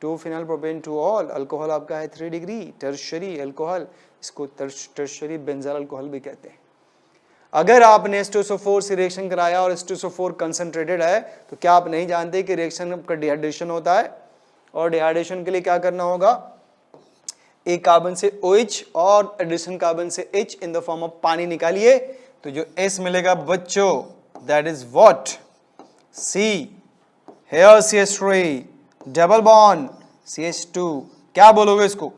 S1: two phenyl propane two ol. Alcohol आपका है 3 डिग्री, टर्शरी अल्कोहल, इसको टर्शरी बेंजाइल अल्कोहल भी कहते हैं। अगर आपने H2SO4 से रिएक्शन कराया और H2SO4 कंसंट्रेटेड है, तो क्या आप नहीं जानते कि रिएक्शन का डिहाइड्रेशन होता है? और डिहाइड्रेशन के लिए क्या करना होगा? एक कार्बन से OH और एडिशन कार्बन से H in the form of पानी निकालिए, तो जो S मिलेगा बच्चों, that is what? C, here CH3 double bond CH2। क्या बोलोगे इसको?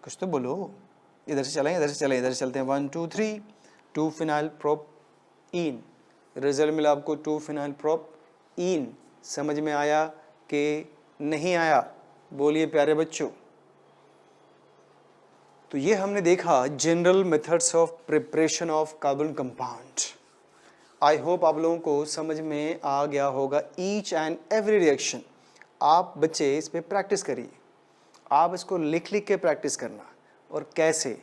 S1: कुछ तो बोलो। इधर से चलें, इधर से चलें, इधर से चलते हैं। 1 2 3, 2-फिनाइल प्रोपीन, रिजल्ट मिला आपको 2-फिनाइल प्रोपीन। समझ में आया कि नहीं आया? बोलिए प्यारे बच्चों। तो ये हमने देखा general methods of preparation of carbon compound. I hope आप लोगों को समझ में आ गया होगा ईच एंड एवरी रिएक्शन। आप बच्चे इस पे प्रैक्टिस करिए, आप इसको लिख लिख के प्रैक्टिस करना। और कैसे?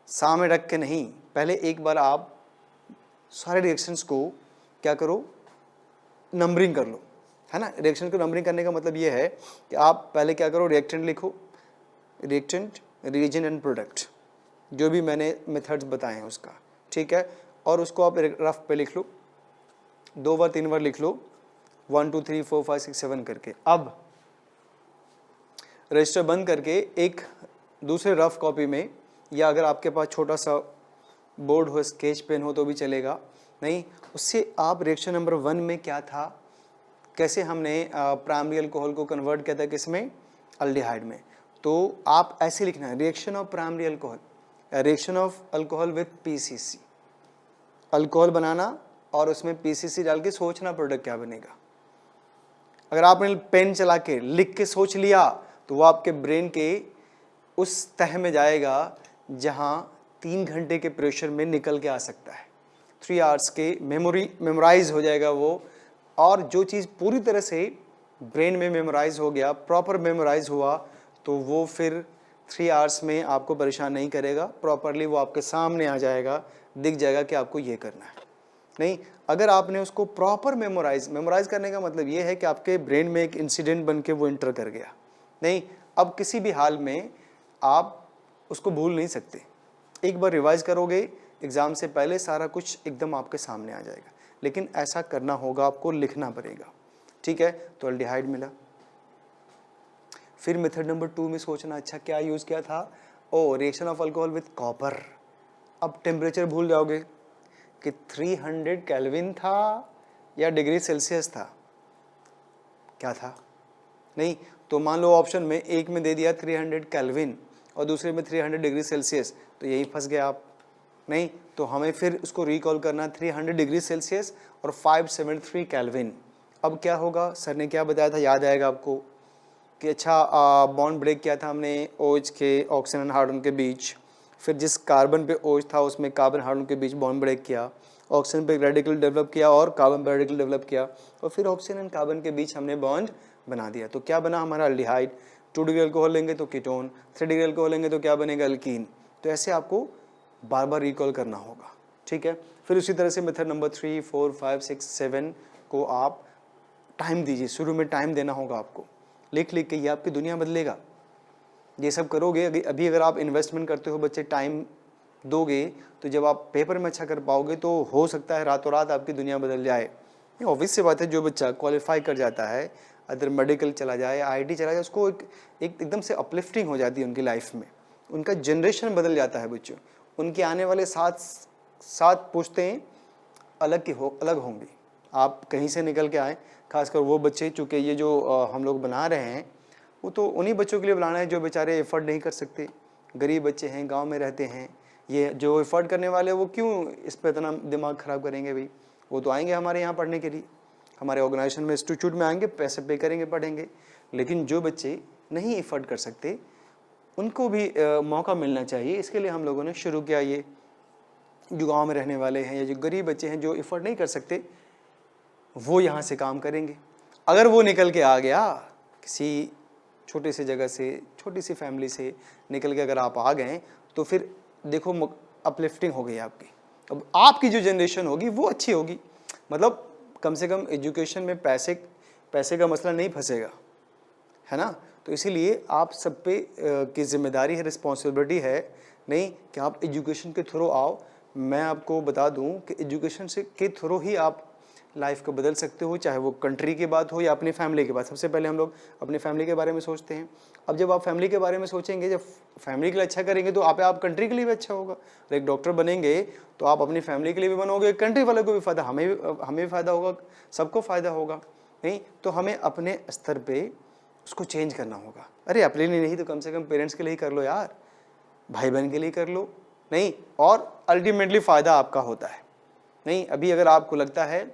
S1: सामने रख के नहीं, पहले एक बार आप सारे रिएक्शंस को क्या करो? नंबरिंग कर लो, है ना। रिएक्शन को नंबरिंग करने का मतलब ये है कि आप पहले क्या करो? रिएक्टेंट लिखो, रिएक्टेंट, रिएजेंट एंड प्रोडक्ट, जो भी मैंने मेथड्स बताए हैं उसका, ठीक है। और उसको आप रफ पे लिख लो, 2 बार 3 बार लिख लो, 1 2 3 4 5 6 7 करके। अब रजिस्टर बंद करके एक दूसरे रफ कॉपी में, या अगर आपके पास छोटा सा बोर्ड हो, स्केच पेन हो तो भी चलेगा, नहीं उससे आप रिएक्शन नंबर 1 में क्या था, कैसे हमने प्राइमरी अल्कोहल को कन्वर्ट किया था किसमें? अल्डिहाइड में। तो आप ऐसे लिखना है, reaction of primary alcohol, reaction of alcohol with PCC, alcohol बनाना और उसमें PCC डाल के सोचना प्रोडक्ट क्या बनेगा। अगर आपने पेन चला के लिख के सोच लिया तो वो आपके ब्रेन के उस तह में जाएगा जहां 3 घंटे के प्रेशर में निकल के आ सकता है। 3 आवर्स के मेमोराइज हो जाएगा वो। और जो चीज़ पूरी तरह से ब्रेन में मेमोराइज हो गया, प्रॉपर मेमोराइज हुआ, तो वो फिर 3 आवर्स में आपको परेशान नहीं करेगा, प्रॉपरली वो आपके सामने आ जाएगा, दिख जाएगा कि आपको ये करना है। नहीं, अगर आपने उसको प्रॉपर मेमोराइज करने का मतलब ये है कि आपके ब्रेन में एक इंसिडेंट बन के वो इंटर कर गया। नहीं, अब किसी भी हाल में आप उसको भूल नहीं सकते। एक बार रिवाइज करोगे एग्ज़ाम से पहले, सारा कुछ एकदम आपके सामने आ जाएगा, लेकिन ऐसा करना होगा, आपको लिखना पड़ेगा। ठीक है, तो अल्डिहाइड मिला। फिर मेथड नंबर 2 में सोचना, अच्छा क्या यूज़ किया था? Oh, reaction of alcohol with copper. अब टेम्परेचर भूल जाओगे कि 300 केल्विन था या डिग्री सेल्सियस था, क्या था? नहीं, तो मान लो ऑप्शन में एक में दे दिया 300 केल्विन और दूसरे में 300 डिग्री सेल्सियस, तो यही फंस गए आप। नहीं, तो हमें फिर उसको रिकॉल करना, 300 डिग्री सेल्सियस और 573 केल्विन। अब क्या होगा, सर ने क्या बताया था, याद आएगा आपको कि अच्छा बॉन्ड ब्रेक किया था हमने OH के ऑक्सीजन एंड हाइड्रोजन के बीच। फिर जिस कार्बन पे OH था उसमें कार्बन हाइड्रोजन के बीच बॉन्ड ब्रेक किया, ऑक्सीजन पे रेडिकल डेवलप किया और कार्बन पे रेडिकल डेवलप किया, और फिर ऑक्सीजन एंड कार्बन के बीच हमने बॉन्ड बना दिया। तो क्या बना हमारा? अल्डिहाइड। 2 डिग्री अल्कोहल लेंगे तो कीटोन, 3 डिग्री अल्कोहल लेंगे तो क्या बनेगा? अल्कीन। तो ऐसे आपको बार बार रिकॉल करना होगा। ठीक है, फिर उसी तरह से मेथड नंबर 3, 4, 5, 6, 7 को आप टाइम दीजिए। शुरू में टाइम देना होगा आपको, लिख लिख के, ये आपकी दुनिया बदलेगा। ये सब करोगे, अभी अगर आप इन्वेस्टमेंट करते हो बच्चे, टाइम दोगे, तो जब आप पेपर में अच्छा कर पाओगे तो हो सकता है रातों रात आपकी दुनिया बदल जाए। ये ऑब्वियस सी बात है, जो बच्चा क्वालिफाई कर जाता है, अदर मेडिकल चला जाए, IIT चला जाए, उसको एकदम से अपलिफ्टिंग हो जाती है उनकी लाइफ में, उनका जनरेशन बदल जाता है बच्चों। उनके आने वाले 7 पुश्तें अलग होंगी। आप कहीं से निकल के आए, खासकर वो बच्चे, चूँकि ये जो हम लोग बना रहे हैं वो तो उन्हीं बच्चों के लिए बनाना है जो बेचारे एफर्ट नहीं कर सकते, गरीब बच्चे हैं, गांव में रहते हैं। ये जो एफर्ट करने वाले वो क्यों इस पर इतना दिमाग ख़राब करेंगे भाई? वो तो आएंगे हमारे यहाँ पढ़ने के लिए, हमारे ऑर्गेनाइजेशन में, इंस्टीट्यूट में आएंगे, पैसे पे करेंगे, पढ़ेंगे। लेकिन जो बच्चे नहीं एफर्ट कर सकते उनको भी मौका मिलना चाहिए। इसके लिए हम लोगों ने शुरू किया ये, जो गाँव में रहने वाले हैं या जो गरीब बच्चे हैं जो एफर्ट नहीं कर सकते, वो यहाँ से काम करेंगे। अगर वो निकल के आ गया किसी छोटी सी जगह से, छोटी सी फैमिली से निकल के अगर आप आ गए, तो फिर देखो अपलिफ्टिंग हो गई आपकी। अब आपकी जो जनरेशन होगी वो अच्छी होगी, मतलब कम से कम एजुकेशन में पैसे का मसला नहीं फंसेगा, है ना? तो इसीलिए आप सब पे की जिम्मेदारी है, रिस्पॉन्सिबिलिटी है, नहीं कि आप एजुकेशन के थ्रू आओ। मैं आपको बता दूं कि एजुकेशन से के थ्रू ही आप लाइफ को बदल सकते हो, चाहे वो कंट्री की बात हो या अपनी फैमिली की बात। सबसे पहले हम लोग अपनी फैमिली के बारे में सोचते हैं। अब जब आप फैमिली के बारे में सोचेंगे, जब फैमिली के लिए अच्छा करेंगे, तो आप कंट्री के लिए भी अच्छा होगा। और एक डॉक्टर बनेंगे तो आप अपनी फैमिली के लिए भी बनोगे, कंट्री वालों को भी फ़ायदा, हमें भी फ़ायदा होगा, सबको फ़ायदा होगा। नहीं, तो हमें अपने स्तर पर उसको चेंज करना होगा। अरे अपने लिए नहीं तो कम से कम पेरेंट्स के लिए ही कर लो यार, भाई बहन के लिए कर लो। नहीं, और अल्टीमेटली फ़ायदा आपका होता है। नहीं, अभी अगर आपको लगता है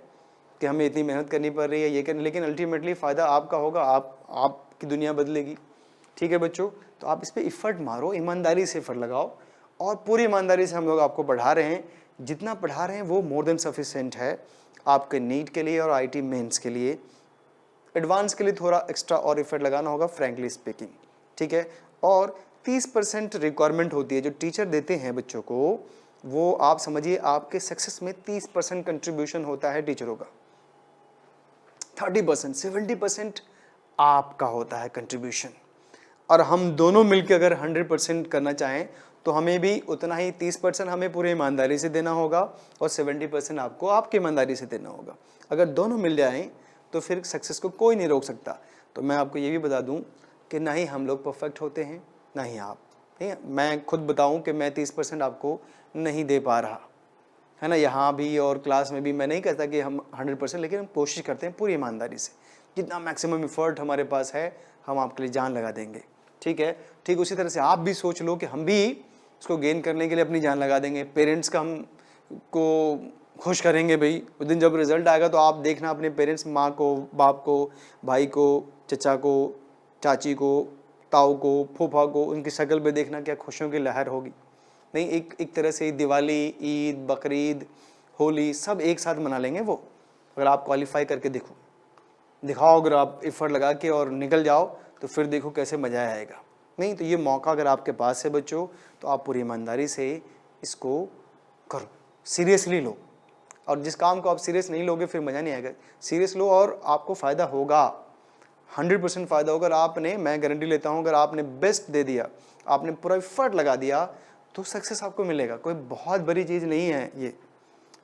S1: कि हमें इतनी मेहनत करनी पड़ रही है ये करनी, लेकिन अल्टीमेटली फ़ायदा आपका होगा, आपकी दुनिया बदलेगी। ठीक है बच्चों, तो आप इस पर इफ़र्ट मारो, ईमानदारी से एफर्ट लगाओ, और पूरी ईमानदारी से हम लोग आपको पढ़ा रहे हैं। जितना पढ़ा रहे हैं वो मोर देन सफिशेंट है आपके नीट के लिए और IIT मेंस के लिए। एडवांस के लिए थोड़ा एक्स्ट्रा और एफर्ट लगाना होगा, फ्रैंकली स्पीकिंग। ठीक है, और 30% रिक्वायरमेंट होती है जो टीचर देते हैं बच्चों को, वो आप समझिए आपके सक्सेस में 30% कंट्रीब्यूशन होता है टीचरों का। 30%, 70% आपका होता है कंट्रीब्यूशन। और हम दोनों मिलकर अगर 100% करना चाहें तो हमें भी उतना ही 30% हमें पूरी ईमानदारी से देना होगा और 70% आपको आपकी ईमानदारी से देना होगा। अगर दोनों मिल जाएं तो फिर सक्सेस को कोई नहीं रोक सकता। तो मैं आपको ये भी बता दूं कि ना ही हम लोग परफेक्ट होते हैं, ना ही आप। नहीं, मैं खुद बताऊं कि मैं 30% आपको नहीं दे पा रहा, है ना, यहाँ भी और क्लास में भी। मैं नहीं कहता कि हम 100%, लेकिन हम कोशिश करते हैं पूरी ईमानदारी से, जितना मैक्सिमम एफर्ट हमारे पास है हम आपके लिए जान लगा देंगे। ठीक है, ठीक उसी तरह से आप भी सोच लो कि हम भी इसको गेन करने के लिए अपनी जान लगा देंगे। पेरेंट्स का हम को खुश करेंगे भाई, उस दिन जब रिजल्ट आएगा तो आप देखना अपने पेरेंट्स, माँ को, बाप को, भाई को, चचा को, चाची को, ताऊ को, फूफा को, उनकी शक्ल पे देखना क्या खुशियों की लहर होगी। नहीं, एक तरह से दिवाली, ईद, बकरीद, होली सब एक साथ मना लेंगे वो, अगर आप क्वालिफाई करके दिखाओ, अगर आप एफर्ट लगा के और निकल जाओ तो फिर देखो कैसे मज़ा आएगा। नहीं तो ये मौका अगर आपके पास है बच्चों, तो आप पूरी ईमानदारी से इसको करो, सीरियसली लो। और जिस काम को आप सीरियस नहीं लोगे फिर मज़ा नहीं आएगा। सीरियस लो और आपको फ़ायदा होगा, 100% फ़ायदा होगा। अगर आपने, मैं गारंटी लेता हूँ, अगर आपने बेस्ट दे दिया, आपने पूरा एफर्ट लगा दिया, तो सक्सेस आपको मिलेगा। कोई बहुत बड़ी चीज़ नहीं है ये।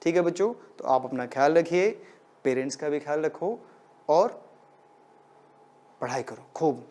S1: ठीक है बच्चों, तो आप अपना ख्याल रखिए, पेरेंट्स का भी ख्याल रखो और पढ़ाई करो खूब।